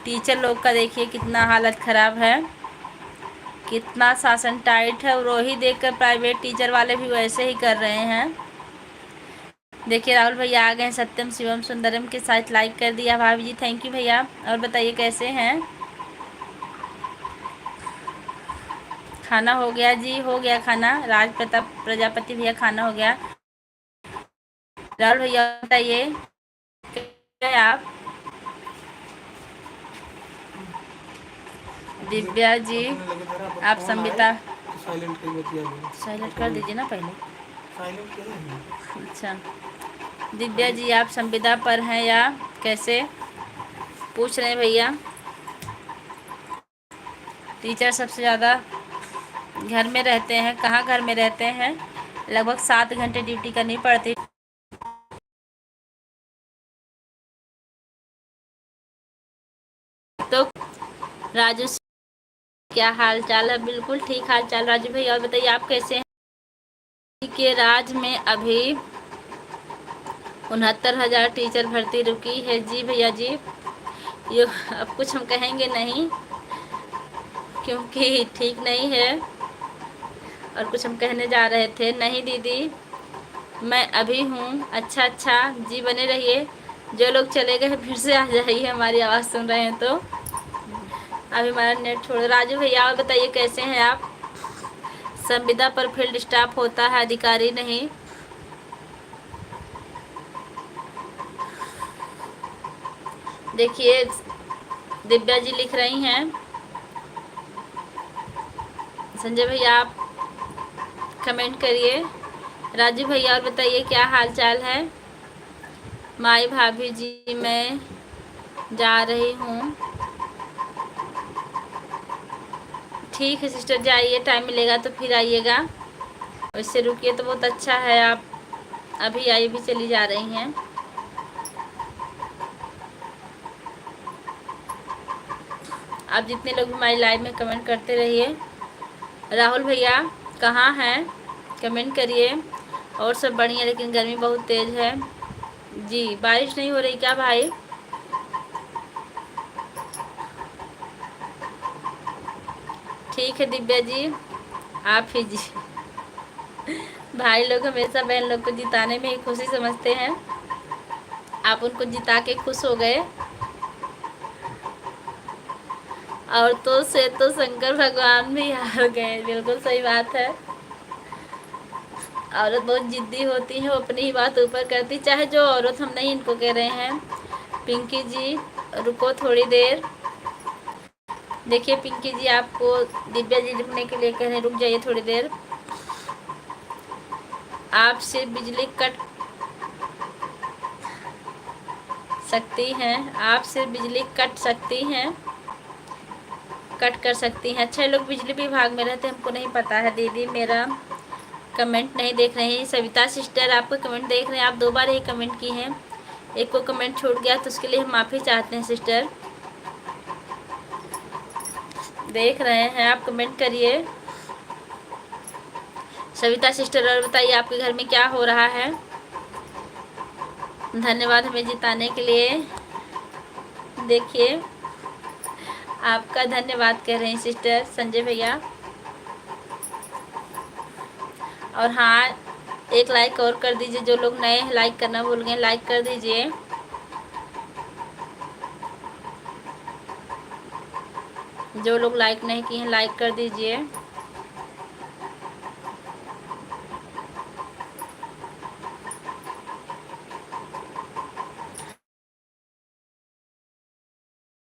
टीचर लोग का देखिए कितना हालत ख़राब है, कितना शासन टाइट है, और वही देखकर प्राइवेट टीचर वाले भी वैसे ही कर रहे हैं। देखिए राहुल भैया आ गए सत्यम शिवम सुंदरम के साथ, लाइक कर दिया भाभी जी, थैंक यू भैया। और बताइए कैसे हैं? खाना हो गया जी, हो गया खाना। राज प्रताप प्रजापति भैया, खाना हो गया। राहुल भैया बताइए कैसे आप? दिव्या जी, आप संबिता साइलेंट कर दीजिए ना पहले। अच्छा, दिव्या जी आप संविदा पर हैं या कैसे? पूछ रहे हैं भैया। टीचर सबसे ज़्यादा घर में रहते हैं। कहाँ घर में रहते हैं? लगभग 7 घंटे ड्यूटी करनी पड़ती। तो राजू क्या हाल चाल है? बिल्कुल ठीक हाल चाल राजू भाई। और बताइए आप कैसे हैं? के राज में अभी 69,000 टीचर भर्ती रुकी है। जी भैया जी, ये अब कुछ हम कहेंगे नहीं क्योंकि ठीक नहीं है, और कुछ हम कहने जा रहे थे। नहीं दीदी, मैं अभी हूँ। अच्छा जी, बने रहिए। जो लोग चले गए फिर से आ जाइए, हमारी आवाज़ सुन रहे हैं तो। अभी हमारा नेट छोड़। राजू भैया और बताइए कैसे हैं आप? संविदा पर फील्ड स्टाफ होता है, अधिकारी नहीं। देखिए दिव्या जी लिख रही हैं। संजय भैया आप कमेंट करिए। राजू भैया और बताइए क्या हाल चाल है? माई भाभी जी मैं जा रही हूँ। ठीक है सिस्टर, जाइए, टाइम मिलेगा तो फिर आइएगा। वैसे रुकिए तो बहुत अच्छा है, आप अभी आई भी चली जा रही हैं। आप जितने लोग हमारी लाइव में कमेंट करते रहिए। राहुल भैया कहाँ हैं? कमेंट करिए। और सब बढ़िया, लेकिन गर्मी बहुत तेज़ है। जी, बारिश नहीं हो रही क्या भाई? ठीक है दिव्या जी, आप ही जी। भाई लोग हमेशा बहन लोग को जिताने में ही खुशी समझते हैं। आप उनको जिता के खुश हो गए। औरतों से तो शंकर भगवान भी हार गए। बिल्कुल सही बात है। औरत बहुत जिद्दी होती है, वो अपनी ही बात ऊपर करती, चाहे जो औरत, हम नहीं इनको कह रहे हैं। पिंकी जी रुको थोड़ी देर। देखिए पिंकी जी आपको दिव्या जी रुकने के लिए कह रहे हैं, रुक जाइए थोड़ी देर। आप सिर्फ बिजली कट सकती हैं, आप सिर्फ बिजली कट सकती हैं, कट कर सकती हैं। अच्छे लोग बिजली विभाग में रहते हैं, हमको नहीं पता है दीदी, मेरा कमेंट नहीं देख रहे हैं। सविता सिस्टर आपका कमेंट देख रहे हैं, आप 2 बार ही कमेंट की हैं, एक को कमेंट छूट गया तो उसके लिए हम माफ़ी चाहते हैं सिस्टर। देख रहे हैं आप, कमेंट करिए सविता सिस्टर। और बताइए आपके घर में क्या हो रहा है। धन्यवाद हमें जिताने के लिए। देखिए आपका धन्यवाद कह रहे हैं सिस्टर संजय भैया। और हाँ, एक लाइक और कर दीजिए, जो लोग नए हैं लाइक करना भूल गए, लाइक कर दीजिए। जो लोग लाइक नहीं किए हैं लाइक कर दीजिए।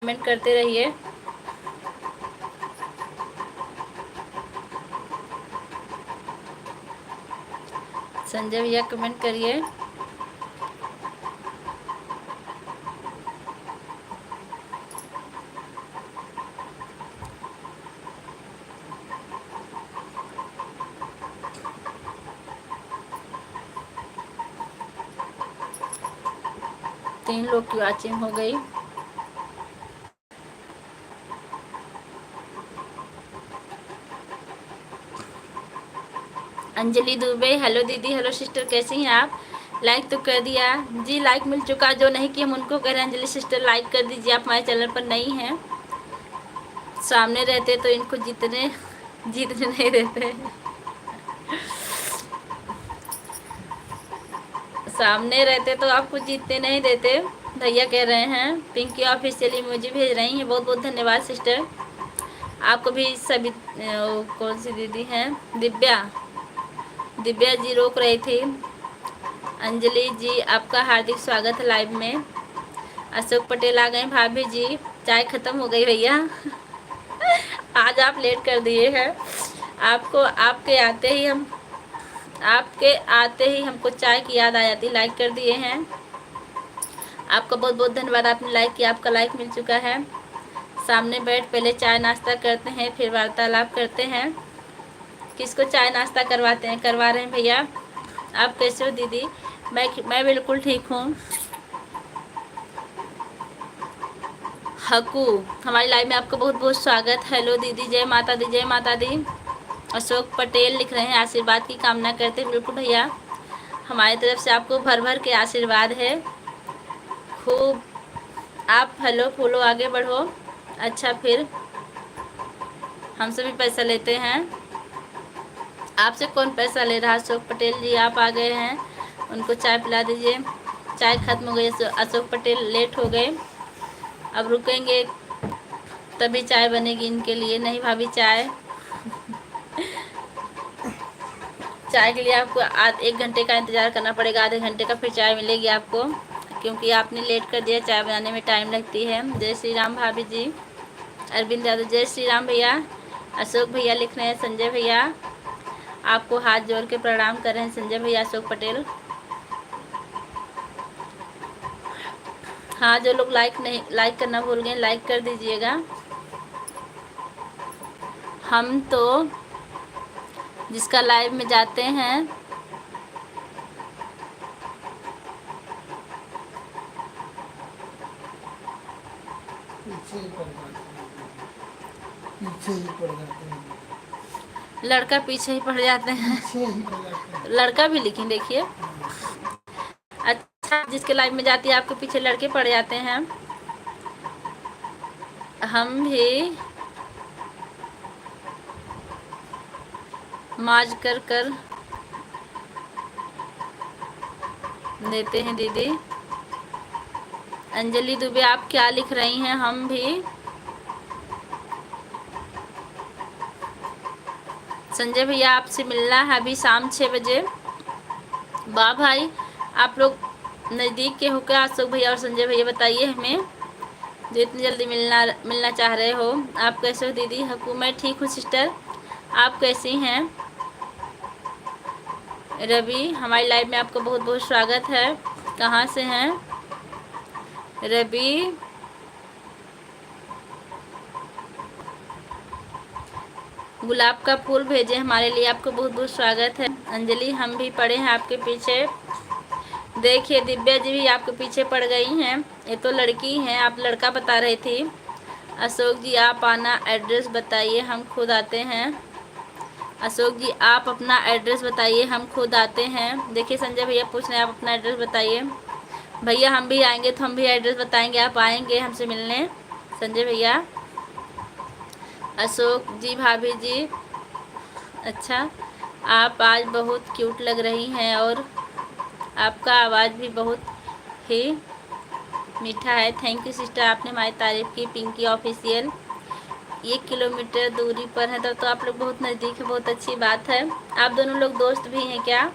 कमेंट करते रहिए। संजय भैया कमेंट करिए। तीन लोग की वॉचिंग हो गई। अंजलि दुबे, हेलो दीदी, हेलो सिस्टर, कैसी हैं आप। लाइक तो कर दिया जी, लाइक मिल चुका। जो नहीं किए हम उनको कह रहे हैं अंजलि सिस्टर लाइक कर दीजिए, आप हमारे चैनल पर नहीं हैं। सामने रहते तो इनको जीतने नहीं देते। सामने रहते तो आपको जीतने नहीं देते। भैया कह रहे हैं पिंकी ऑफिशियली मुझे भेज रही हैं, बहुत बहुत धन्यवाद सिस्टर। आपको भी सभी कौन सी दीदी हैं, दिव्या, दिव्या जी रोक रही थी। अंजलि जी आपका हार्दिक स्वागत है लाइव में। अशोक पटेल आ गए भाभी जी, चाय खत्म हो गई भैया। आज आप लेट कर दिए हैं। आपको आपके आते ही हमको चाय की याद आ जाती। लाइक कर दिए हैं, आपका बहुत बहुत धन्यवाद, आपने लाइक किया, आपका लाइक मिल चुका है। सामने बैठ पहले चाय नाश्ता करते हैं, फिर वार्तालाप करते हैं। किसको चाय नाश्ता करवाते हैं, करवा रहे हैं भैया। आप कैसे हो दीदी। मैं बिल्कुल ठीक हूँ। हकू हमारी लाइव में आपका बहुत बहुत स्वागत। हेलो दीदी, जय माता दी, जय माता दी। अशोक पटेल लिख रहे हैं आशीर्वाद की कामना करते हैं। बिल्कुल भैया, हमारी तरफ से आपको भर भर के आशीर्वाद है। खूब आप हेलो फूलो, आगे बढ़ो। अच्छा, फिर हमसे भी पैसा लेते हैं। आपसे कौन पैसा ले रहा। अशोक पटेल जी आप आ गए हैं, उनको चाय पिला दीजिए। चाय खत्म हो गई, अशोक पटेल लेट हो गए, अब रुकेंगे तभी चाय बनेगी इनके लिए। नहीं भाभी, चाय के लिए आपको 1 घंटे का इंतज़ार करना पड़ेगा, आधे घंटे का, फिर चाय मिलेगी आपको, क्योंकि आपने लेट कर दिया। चाय बनाने में टाइम लगती है। जय श्री राम भाभी जी। अरविंद यादव, जय श्री राम भैया। अशोक भैया लिख रहे हैं संजय भैया, आपको हाथ जोड़ के प्रणाम कर रहे हैं संजय भैया। अशोक पटेल, हाँ जो लोग लाइक करना भूल गए लाइक कर दीजिएगा। हम तो जिसका लाइव में जाते हैं लड़का पीछे ही पड़ जाते हैं। लड़का भी लिखें, देखिए। अच्छा, जिसके लाइव में जाती है आपके पीछे लड़के पड़ जाते हैं। हम भी माज कर देते हैं दीदी। अंजलि दुबे आप क्या लिख रही हैं? हम भी। संजय भैया आपसे मिलना है अभी शाम 6 बजे। वाह भाई, आप लोग नज़दीक के हो क्या? अशोक भैया और संजय भैया बताइए हमें, जो इतनी जल्दी मिलना चाह रहे हो। आप कैसे हो दीदी? हकू मैं ठीक हूँ सिस्टर, आप कैसी हैं? रवि, हमारी लाइव में आपका बहुत बहुत स्वागत है। कहाँ से हैं रवि? गुलाब का फूल भेजे हमारे लिए, आपको बहुत बहुत स्वागत है। अंजलि, हम भी पड़े हैं आपके पीछे। देखिए दिव्या जी भी आपके पीछे पड़ गई हैं। ये तो लड़की हैं, आप लड़का बता रही थी। अशोक जी आप आना, एड्रेस बताइए, हम खुद आते हैं। अशोक जी आप अपना एड्रेस बताइए, हम खुद आते हैं। देखिए संजय भैया पूछ रहे हैं, आप अपना एड्रेस बताइए। भैया हम भी आएंगे तो हम भी एड्रेस बताएंगे, आप आएंगे हमसे मिलने संजय भैया। अशोक जी, भाभी जी, अच्छा आप आज बहुत क्यूट लग रही हैं और आपका आवाज़ भी बहुत ही मीठा है। थैंक यू सिस्टर, आपने हमारी तारीफ़ की। पिंकी ऑफिशियल 1 किलोमीटर दूरी पर है, तो आप लोग बहुत नज़दीक है, बहुत अच्छी बात है। आप दोनों लोग दोस्त भी हैं क्या?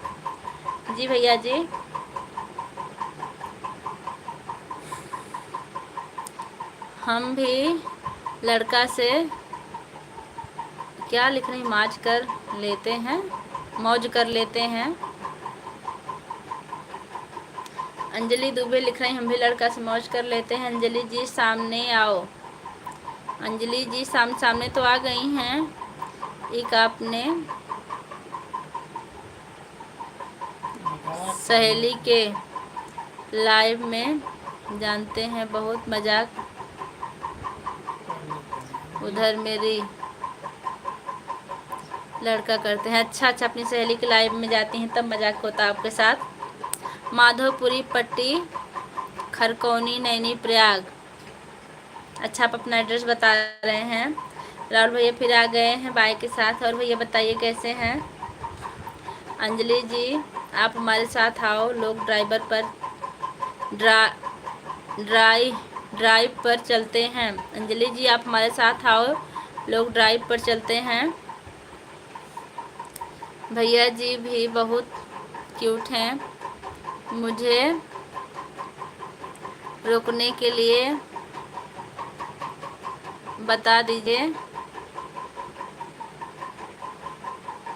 जी भैया जी। हम भी लड़का से क्या लिख रही, मौज कर लेते हैं, मौज कर लेते हैं। अंजलि दुबे लिख रही, हम भी लड़का से मौज कर लेते हैं। अंजलि जी सामने आओ। अंजलि जी सामने तो आ गई हैं। एक आपने सहेली के लाइव में जानते हैं बहुत मजाक उधर मेरी लड़का करते हैं। अच्छा अच्छा, अपनी सहेली के लाइव में जाती हैं तब मजाक होता है आपके साथ। माधोपुरी पट्टी, खरकौनी, नैनी प्रयाग। अच्छा, आप अपना एड्रेस बता रहे हैं। राहुल भैया फिर आ गए हैं बाइक के साथ। और भैया बताइए कैसे हैं? अंजलि जी आप हमारे साथ आओ, लोग ड्राइवर पर ड्रा ड्राइव पर चलते हैं। अंजलि जी आप हमारे साथ आओ, लोग ड्राइव पर चलते हैं। भैया जी भी बहुत क्यूट हैं, मुझे रुकने के लिए बता दीजिए।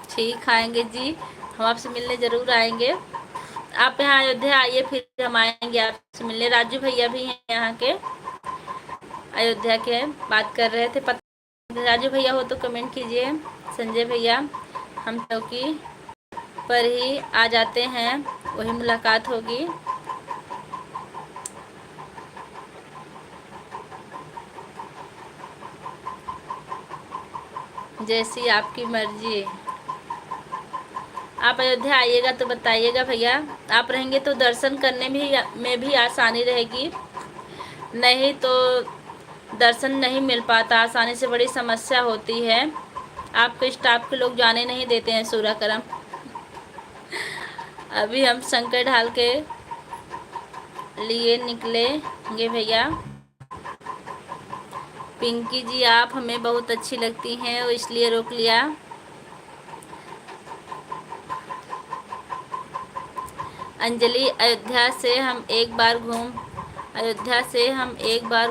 ठीक आएंगे जी, हम आपसे मिलने ज़रूर आएंगे। आप यहाँ अयोध्या आइए, फिर हम आएंगे आपसे मिलने। राजू भैया भी हैं यहाँ के, अयोध्या के बात कर रहे थे। राजू भैया हो तो कमेंट कीजिए। संजय भैया, हम चौकी पर ही आ जाते हैं, वही मुलाकात होगी। जैसी आपकी मर्जी। आप अयोध्या आइएगा तो बताइएगा भैया, आप रहेंगे तो दर्शन करने में भी आसानी रहेगी, नहीं तो दर्शन नहीं मिल पाता, आसानी से बड़ी समस्या होती है। आपके स्टाफ के लोग जाने नहीं देते हैं सूर्यक्रम। अभी हम शंकर ढाल के लिए निकलेंगे भैया। पिंकी जी आप हमें बहुत अच्छी लगती हैं, और इसलिए रोक लिया। अंजलि, अयोध्या से हम एक बार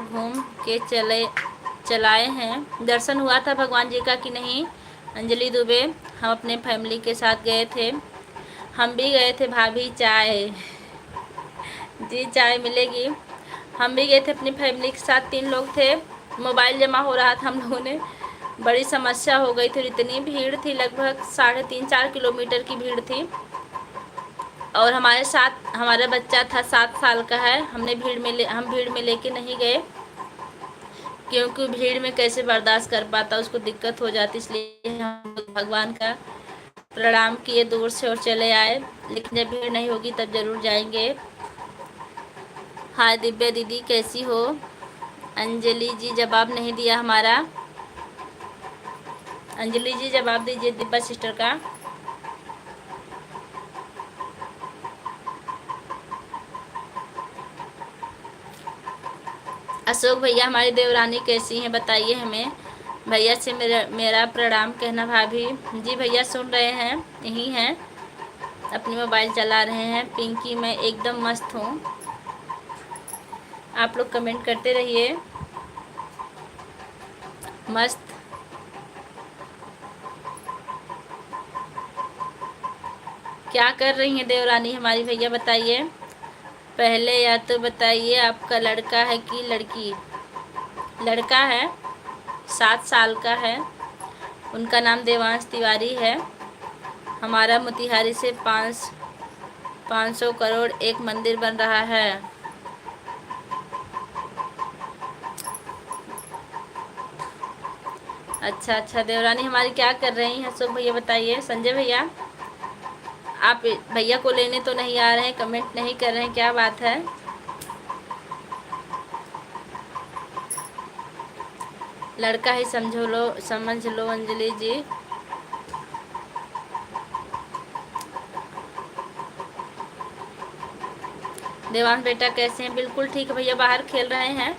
घूम के चलाए हैं। दर्शन हुआ था भगवान जी का कि नहीं? अंजलि दुबे, हम अपने फैमिली के साथ गए थे। हम भी गए थे भाभी। चाय जी चाय मिलेगी। हम भी गए थे अपनी फैमिली के साथ, 3 लोग थे। मोबाइल जमा हो रहा था हम लोगों ने, बड़ी समस्या हो गई थी। इतनी भीड़ थी, लगभग 3.5-4 किलोमीटर की भीड़ थी। और हमारे साथ हमारा बच्चा था, 7 साल का है। हम भीड़ में लेके नहीं गए, क्योंकि भीड़ में कैसे बर्दाश्त कर पाता, उसको दिक्कत हो जाती। इसलिए हम भगवान का प्रणाम किए दूर से और चले आए। लेकिन जब भीड़ नहीं होगी तब जरूर जाएंगे। हाय दिव्या दीदी कैसी हो? अंजलि जी जवाब नहीं दिया हमारा। अंजलि जी जवाब दीजिए दिव्या सिस्टर का। अशोक भैया हमारी देवरानी कैसी हैं बताइए हमें। भैया से मेरा प्रणाम कहना भाभी। जी भैया सुन रहे हैं, यहीं हैं, अपनी मोबाइल चला रहे हैं। पिंकी मैं एकदम मस्त हूँ। आप लोग कमेंट करते रहिए। मस्त। क्या कर रही हैं देवरानी हमारी भैया बताइए। पहले या तो बताइए आपका लड़का है कि लड़की। लड़का है, 7 साल का है। उनका नाम देवांश तिवारी है। हमारा मोतिहारी से 500 करोड़ एक मंदिर बन रहा है। अच्छा अच्छा, देवरानी हमारी क्या कर रही हैं अशोक भैया बताइए। संजय भैया आप भैया को लेने तो नहीं आ रहे हैं, कमेंट नहीं कर रहे हैं, क्या बात है। लड़का ही समझ लो अंजलि जी। देवांश बेटा कैसे हैं। बिल्कुल ठीक है भैया, बाहर खेल रहे हैं।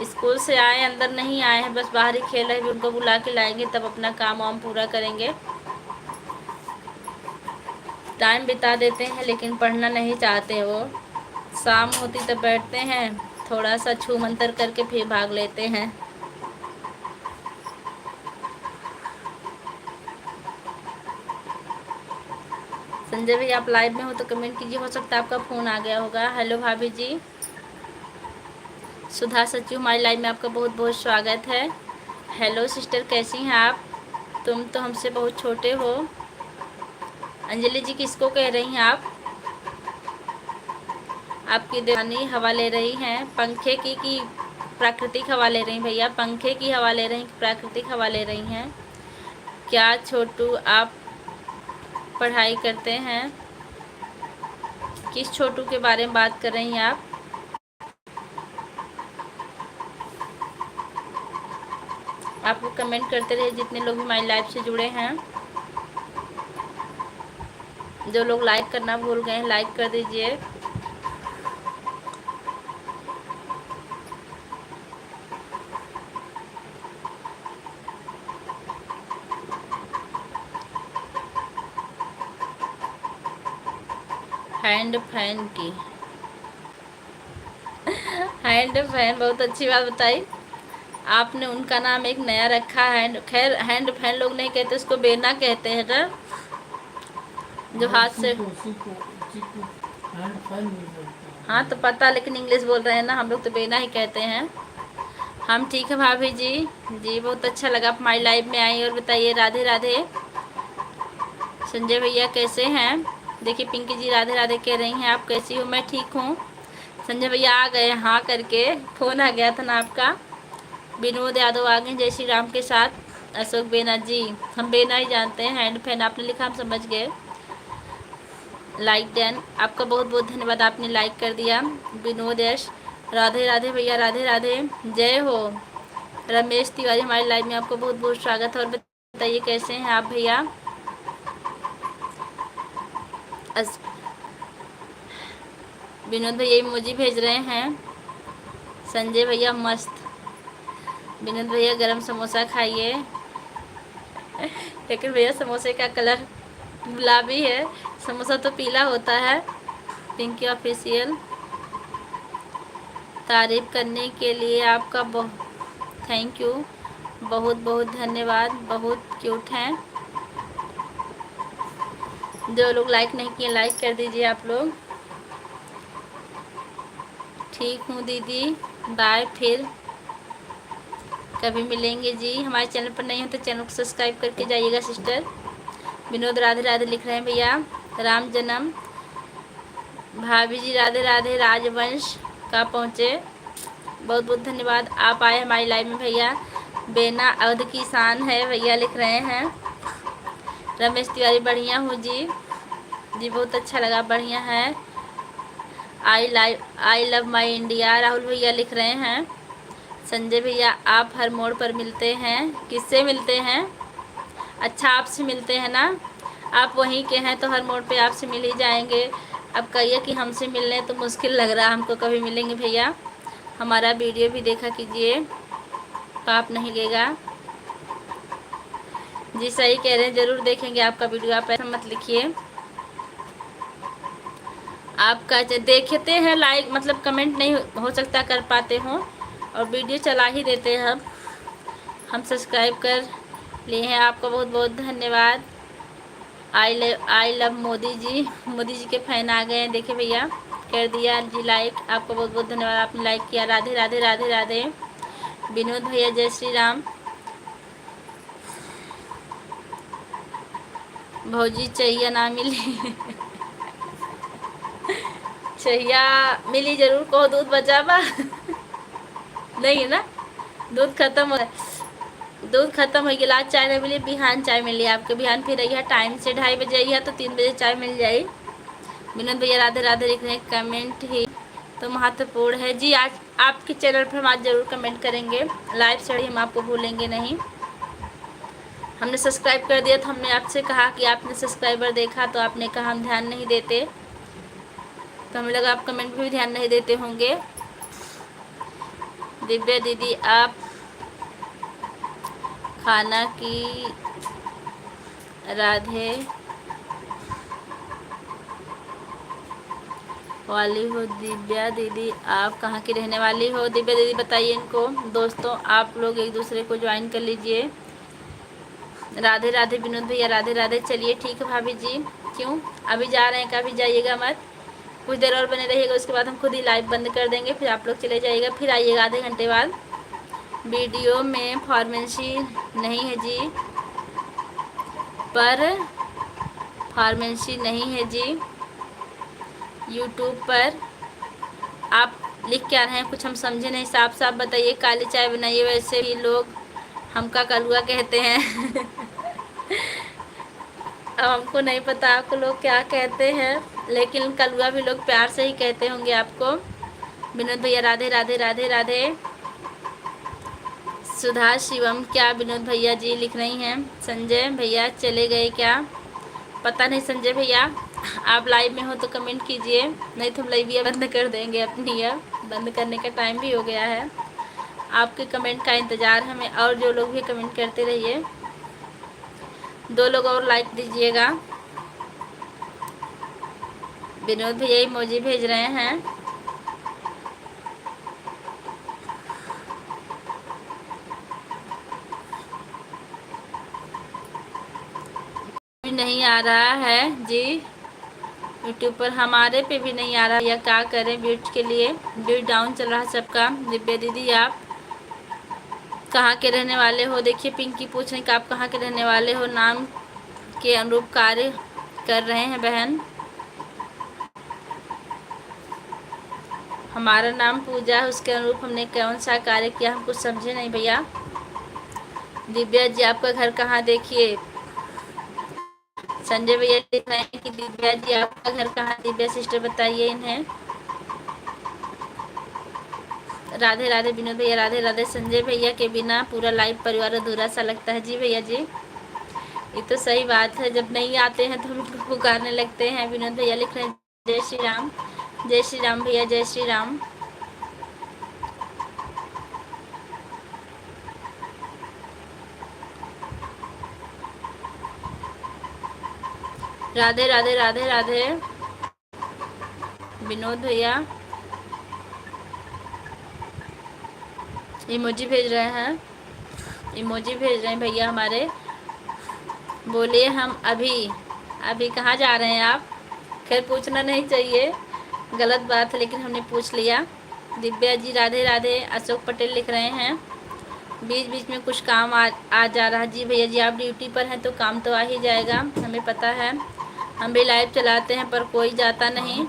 स्कूल से आए, अंदर नहीं आए हैं, बस बाहर ही खेल रहे हैं। उनको बुला के लाएंगे तब अपना काम वाम पूरा करेंगे। टाइम बिता देते हैं लेकिन पढ़ना नहीं चाहते वो। शाम होती तब बैठते हैं, थोड़ा सा छू मंतर करके फिर भाग लेते हैं। संजय भाई आप लाइव में हो तो कमेंट कीजिए, हो सकता है आपका फ़ोन आ गया होगा। हेलो भाभी जी। सुधा सचिव हमारी लाइव में आपका बहुत बहुत स्वागत है। हेलो सिस्टर कैसी हैं आप। तुम तो हमसे बहुत छोटे हो। अंजलि जी किसको कह रही हैं आप। आपकी दीवानी हवा ले रही हैं पंखे की प्राकृतिक हवा ले रही हैं भैया। पंखे की हवा ले रही हैं, प्राकृतिक हवा ले रही हैं। क्या छोटू आप पढ़ाई करते हैं। किस छोटू के बारे में बात कर रही हैं आप। आप लोग कमेंट करते रहिए जितने लोग हमारी लाइव से जुड़े हैं। जो लोग लाइक करना भूल गए हैं लाइक कर दीजिए। हैंड फैन की हैंड फैन बहुत अच्छी बात बताई आपने। उनका नाम एक नया रखा है। खैर हैंड फैन लोग नहीं कहते, उसको बेना कहते हैं ना, जो हाथ से। हाँ तो पता, लेकिन इंग्लिश बोल रहे हैं ना, हम लोग तो बेना ही कहते हैं। हम ठीक है भाभी जी। जी बहुत अच्छा लगा आप हमारी लाइव में आई। और बताइए राधे राधे। संजय भैया कैसे हैं। देखिए पिंकी जी राधे राधे कह रही हैं। आप कैसी हो। मैं ठीक हूँ। संजय भैया आ गए हाँ करके, फ़ोन आ गया था ना आपका। विनोद यादव आ गए जय श्री राम के साथ। अशोक बेना जी, हम बेना ही जानते हैं। हैंड फैन आपने लिखा, हम समझ गए। लाइक डन, आपका बहुत बहुत धन्यवाद, आपने लाइक कर दिया। विनोद यश राधे राधे भैया राधे राधे जय हो। रमेश तिवारी हमारी लाइव में आपको बहुत बहुत स्वागत है। और बताइए कैसे हैं आप भैया। विनोद भैया इमोजी भेज रहे हैं। संजय भैया मस्त। विनोद भैया गरम समोसा खाइए। लेकिन भैया समोसे का कलर गुलाबी है, समोसा तो पीला होता है। पिंकी ऑफिशियल तारीफ करने के लिए आपका थैंक यू, बहुत बहुत धन्यवाद, बहुत क्यूट हैं। जो लोग लाइक नहीं किए लाइक कर दीजिए आप लोग। ठीक हूँ दीदी, बाय, फिर कभी मिलेंगे जी। हमारे चैनल पर नहीं हो तो चैनल को सब्सक्राइब करके जाइएगा सिस्टर। विनोद राधे राधे लिख रहे हैं भैया। राम जन्म भाभी जी राधे राधे। राजवंश का पहुँचे, बहुत बहुत धन्यवाद, आप आए हमारी लाइव में भैया। बेना अवध की शान है भैया लिख रहे हैं। रमेश तिवारी बढ़िया हूँ जी। जी बहुत अच्छा लगा, बढ़िया है। I love my India Rahul भैया लिख रहे हैं। संजय भैया आप हर मोड़ पर मिलते हैं। किससे मिलते हैं। अच्छा आपसे मिलते हैं ना, आप वहीं के हैं तो हर मोड़ पे आपसे मिल ही जाएंगे। अब कहिए कि हमसे मिलने तो मुश्किल लग रहा है हमको, कभी मिलेंगे भैया। हमारा वीडियो भी देखा कीजिए, पाप नहीं लेगा। जी सही कह रहे हैं, ज़रूर देखेंगे आपका वीडियो, आप ऐसा मत लिखिए। आपका देखते हैं लाइक, मतलब कमेंट नहीं हो सकता कर पाते हों, और वीडियो चला ही देते हैं हम सब्सक्राइब कर लिए हैं। आपका बहुत बहुत धन्यवाद। आई लव मोदी जी, मोदी जी के फैन आ गए हैं, देखिए भैया कर दिया जी लाइक, आपका बहुत बहुत धन्यवाद, आपने लाइक किया। राधे राधे राधे राधे। विनोद भैया जय श्री राम। भौजी चाहिए ना मिली चाहिए मिली जरूर, को दूध बचा बा नहीं ना, दूध खत्म हो, दूध खत्म हो गया। आज चाय नहीं मिली, बिहान चाय मिली आपके, बिहान फिर रही है टाइम से 2:30 बजे आई है तो 3 बजे चाय मिल जाए। विनोद भैया राधे राधे लिख रहे हैं, कमेंट ही तो महत्वपूर्ण है जी। आज आपके चैनल पर हम आज जरूर कमेंट करेंगे, लाइव से हम आपको भूलेंगे नहीं। हमने सब्सक्राइब कर दिया तो हमने आपसे कहा कि आपने सब्सक्राइबर देखा तो आपने कहा हम ध्यान नहीं देते, तो हमें लगा आप कमेंट भी ध्यान नहीं देते होंगे। दिव्या दीदी आप खाना की राधे वाली हो। दिव्या दीदी आप कहाँ की रहने वाली हो? दिव्या दीदी बताइए इनको। दोस्तों आप लोग एक दूसरे को ज्वाइन कर लीजिए। राधे राधे विनोद भैया राधे राधे। चलिए ठीक है भाभी जी, क्यों अभी जा रहे हैं, कभी जाइएगा मत, कुछ देर और बने रहिएगा, उसके बाद हम खुद ही लाइव बंद कर देंगे, फिर आप लोग चले जाइएगा, फिर आइएगा आधे घंटे बाद। वीडियो में फार्मेसी नहीं है जी, पर फार्मेसी नहीं है जी। यूट्यूब पर आप लिख क्या रहे हैं, कुछ हम समझे नहीं, साफ साफ बताइए। काली चाय बनाइए, वैसे भी लोग हमका कलुआ कहते हैं अब हमको नहीं पता आपको लोग क्या कहते हैं, लेकिन कलुआ भी लोग प्यार से ही कहते होंगे आपको। विनोद भैया राधे राधे राधे राधे। सुधा शिवम क्या विनोद भैया जी लिख रही हैं। संजय भैया चले गए क्या? पता नहीं संजय भैया, आप लाइव में हो तो कमेंट कीजिए, नहीं तो हम लाइव बंद कर देंगे अपनी, अब बंद करने का टाइम भी हो गया है। आपके कमेंट का इंतज़ार हमें, और जो लोग भी कमेंट करते रहिए। 2 लोग और लाइक दीजिएगा। विनोद भैया इमोजी भेज रहे हैं। भी नहीं आ रहा है जी यूट्यूब पर, हमारे पे भी नहीं आ रहा, या क्या करें व्यूज के लिए, व्यूज डाउन चल रहा है सबका। दिव्या दीदी आप कहाँ के रहने वाले हो? देखिए पिंकी पूछ रहे हैं कि आप कहाँ के रहने वाले हो, नाम के अनुरूप कार्य कर रहे हैं बहन। हमारा नाम पूजा है, उसके अनुरूप हमने कौन सा कार्य किया, हम कुछ समझे नहीं भैया। दिव्या जी आपका घर कहाँ? देखिए संजय भैया लिख रहे हैं कि दिव्या जी आपका घर कहाँ? दिव्या सिस्टर बताइए इन्हें। राधे राधे विनोद भैया राधे राधे। संजय भैया के बिना पूरा लाइव परिवार अधूरा सा लगता है। जी भैया जी, ये तो सही बात है, जब नहीं आते हैं तो हम लोग पुकारने लगते हैं। विनोद भैया लिख रहे हैं जय श्री राम। जय श्री राम भैया, जय श्री राम। राधे राधे राधे राधे। विनोद भैया इमोजी भेज रहे हैं, इमोजी भेज रहे हैं भैया हमारे। बोलिए हम अभी कहाँ जा रहे हैं आप? खैर पूछना नहीं चाहिए, गलत बात है, लेकिन हमने पूछ लिया। दिव्या जी राधे राधे। अशोक पटेल लिख रहे हैं बीच बीच में कुछ काम आ जा रहा। जी भैया जी आप ड्यूटी पर हैं तो काम तो आ ही जाएगा, हमें पता है, हम भी लाइव चलाते हैं पर कोई जाता नहीं।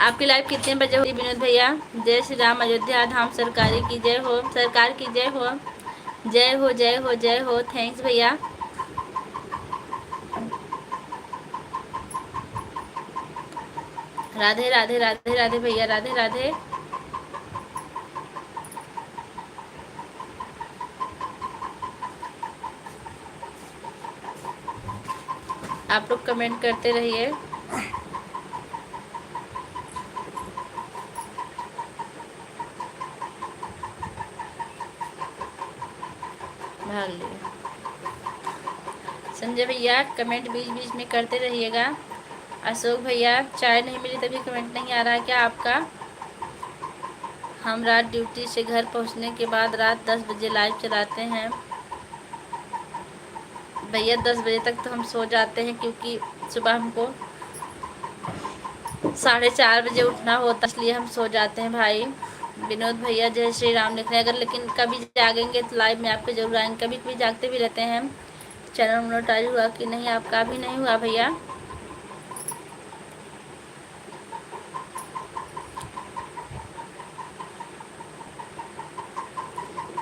आपकी लाइव कितने बजे होगी विनोद भैया? जय श्री राम। अयोध्या धाम सरकारी की जय हो, सरकार की जय हो, जय हो जय हो जय हो। थैंक्स भैया। राधे राधे राधे राधे भैया राधे राधे। आप लोग कमेंट करते रहिए। भाग लिए। संजय भैया कमेंट बीच बीच में करते रहिएगा। अशोक भैया चाय नहीं मिली तभी कमेंट नहीं आ रहा है क्या आपका? हम रात ड्यूटी से घर पहुंचने के बाद रात 10 बजे लाइव चलाते हैं भैया। 10 बजे तक तो हम सो जाते हैं क्योंकि सुबह हमको 4:30 बजे उठना होता है, इसलिए हम सो जाते हैं भाई। विनोद भैया जय श्री राम लिख रहे हैं। अगर लेकिन कभी जागेंगे तो लाइव में आपके जरूर आएंगे। कभी कभी जागते भी रहते हैं। चैनल मोनेटाइज हुआ कि नहीं? आपका भी नहीं हुआ भैया।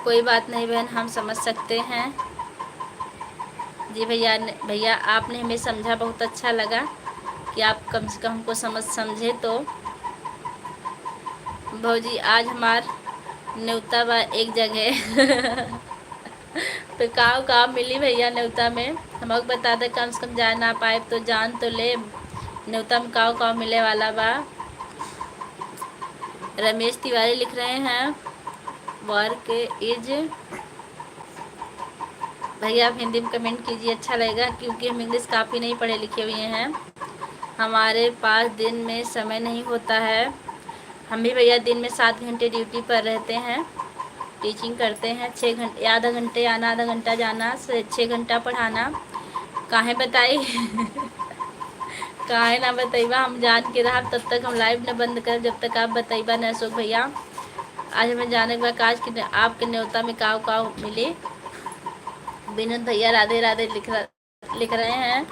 कोई बात नहीं बहन, हम समझ सकते हैं। जी भैया, भैया आपने हमें समझा, बहुत अच्छा लगा कि आप कम से कम हमको समझे। तो भौजी आज हमार न्योता बा एक जगह तो काम मिली भैया न्योता में। हमको बता दे, कम से कम जा ना पाए तो जान तो ले। न्योता में काम मिले वाला बा। रमेश तिवारी लिख रहे हैं वर्क इज। भैया आप हिंदी में कमेंट कीजिए, अच्छा लगेगा क्योंकि हम इंग्लिश काफ़ी नहीं पढ़े लिखे हुए हैं। हमारे पास दिन में समय नहीं होता है। हम भी भैया दिन में 7 घंटे ड्यूटी पर रहते हैं, टीचिंग करते हैं। 6 घंटे, आधा घंटे आना आधा घंटा जाना, 6 घंटा पढ़ाना। काहे बताई काहे ना बताइबा, हम जान के रहा तब तक हम लाइव न बंद कर जब तक आप बताइबा न अशोक भैया। आज हमें जाने के बाद काज कि आपके न्योता में काव मिली। विनोद भैया राधे राधे लिख रहे हैं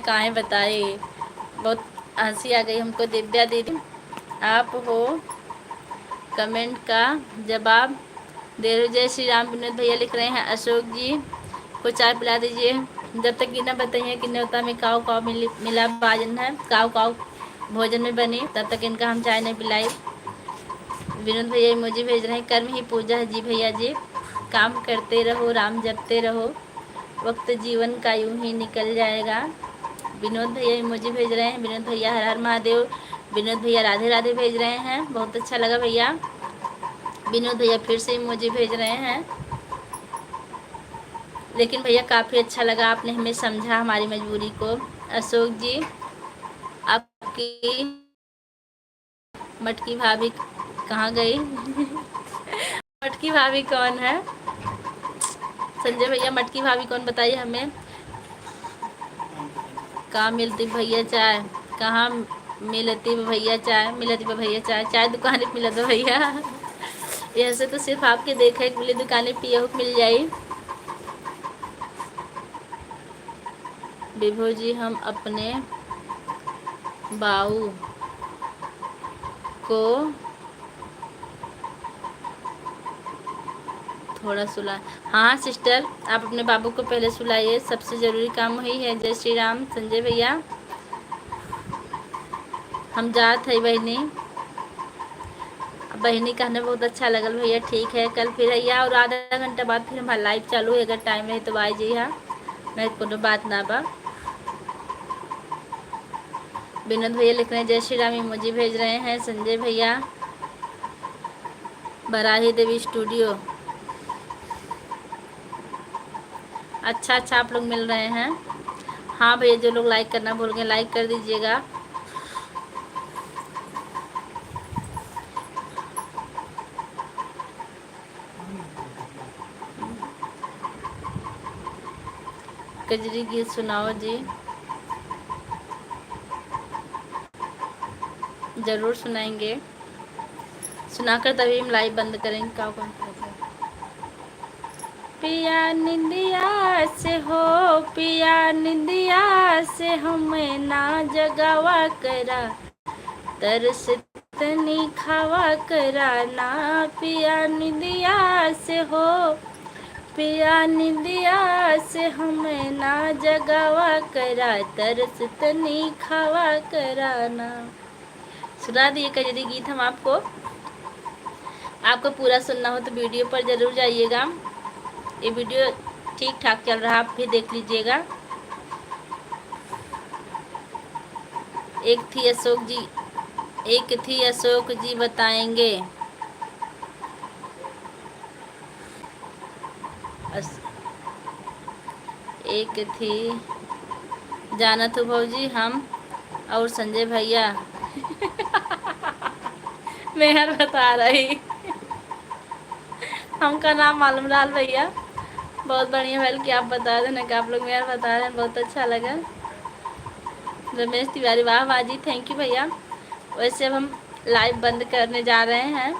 काहे बताए। बहुत हंसी आ गई हमको। दिव्या दीदी आप हो कमेंट का जवाब दे रहे। जय श्री राम विनोद भैया लिख रहे हैं। अशोक जी को चाय पिला दीजिए। जब तक ये ना बताइए कि न्योता में काव मिला भाजन है, काव भोजन में बनी, तब तक इनका हम चाय नहीं पिलाई। विनोद भैया मुझे भेज रहे हैं कर्म ही पूजा है। जी भैया जी, काम करते रहो, राम जपते रहो, वक्त जीवन का यूं ही निकल जाएगा। विनोद भैया मुझे भेज रहे हैं। विनोद भैया हर हर महादेव। विनोद भैया राधे राधे भेज रहे हैं, बहुत अच्छा लगा भैया। विनोद भैया फिर से मुझे भेज रहे हैं। लेकिन भैया काफ़ी अच्छा लगा, आपने हमें समझा हमारी मजबूरी को। अशोक जी आपकी मटकी भाभी कहाँ गई मटकी भाभी कौन है? संजय भैया मटकी भाभी कौन बताइए हमें। कहाँ मिलती भैया चाय? कहाँ मिलती भैया चाय? मिलती भैया चाय? चाय दुकान पे मिलत भैया ऐसे तो सिर्फ आपके देखे मिली दुकानें पियो मिल जाई। विभो जी हम अपने बाऊ को थोड़ा सुला। हाँ सिस्टर, आप अपने बाबू को पहले सुलाइए, सबसे ज़रूरी काम वही है। जय श्री राम संजय भैया। हम जात है बहनी। बहनी कहने बहुत अच्छा लगल भैया। ठीक है, कल फिर भैया और आधा घंटा बाद फिर हमारा लाइव चालू है। अगर टाइम रहे तो आ जाइए, मैं कोनो बात ना बा। विनोद भैया लिख रहे हैं जय श्री राम, इमोजी भेज रहे हैं। संजय भैया बराही देवी स्टूडियो। अच्छा आप लोग मिल रहे हैं। हाँ भैया, जो लोग लाइक करना भूल गए लाइक कर दीजिएगा। कजरी गीत सुनाओ जी। ज़रूर सुनाएंगे, सुनाकर तभी हम लाइव बंद करेंगे। क्या कौन पिया निंदिया से हो, पिया निंदिया से हमें ना जगावा करा, तरस तनी खावा करा ना। पिया निंदिया से हो, पिया निंदिया से हमें ना जगावा करा, तरस तनी खावा करा ना। सुना दिए कजरी गीत हम आपको। आपको पूरा सुनना हो तो वीडियो पर ज़रूर जाइएगा। ये वीडियो ठीक ठाक चल रहा है, आप भी देख लीजिएगा। एक थी अशोक जी बताएंगे। अस, एक थी जाना तो भौजी हम और संजय भैया। मेहर बता रही। हमका नाम मालूम लाल भैया। बहुत बढ़िया भैल कि आप बता देना कि आप लोग मेहर बता रहे हैं, बहुत अच्छा लगा। रमेश तिवारी, वाह वाह जी, थैंक यू भैया। वैसे अब हम लाइव बंद करने जा रहे हैं,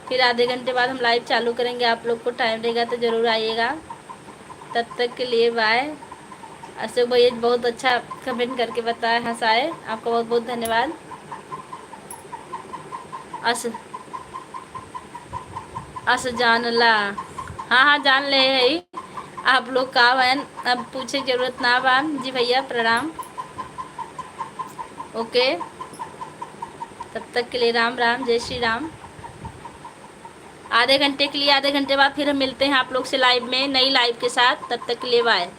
फिर आधे घंटे बाद हम लाइव चालू करेंगे। आप लोग को टाइम रहेगा तो ज़रूर आइएगा। तब तक के लिए बाय। अशोक भैया बहुत अच्छा कमेंट करके बताए, हंसाए, आपका बहुत बहुत धन्यवाद। अस अस जान ला, हाँ हाँ जान ले है। आप लोग का बहन अब पूछे जरूरत ना बा जी भैया, प्रणाम। ओके, तब तक के लिए राम राम, जय श्री राम। आधे घंटे के लिए, आधे घंटे बाद फिर हम मिलते हैं आप लोग से लाइव में, नई लाइव के साथ। तब तक के लिए बाय।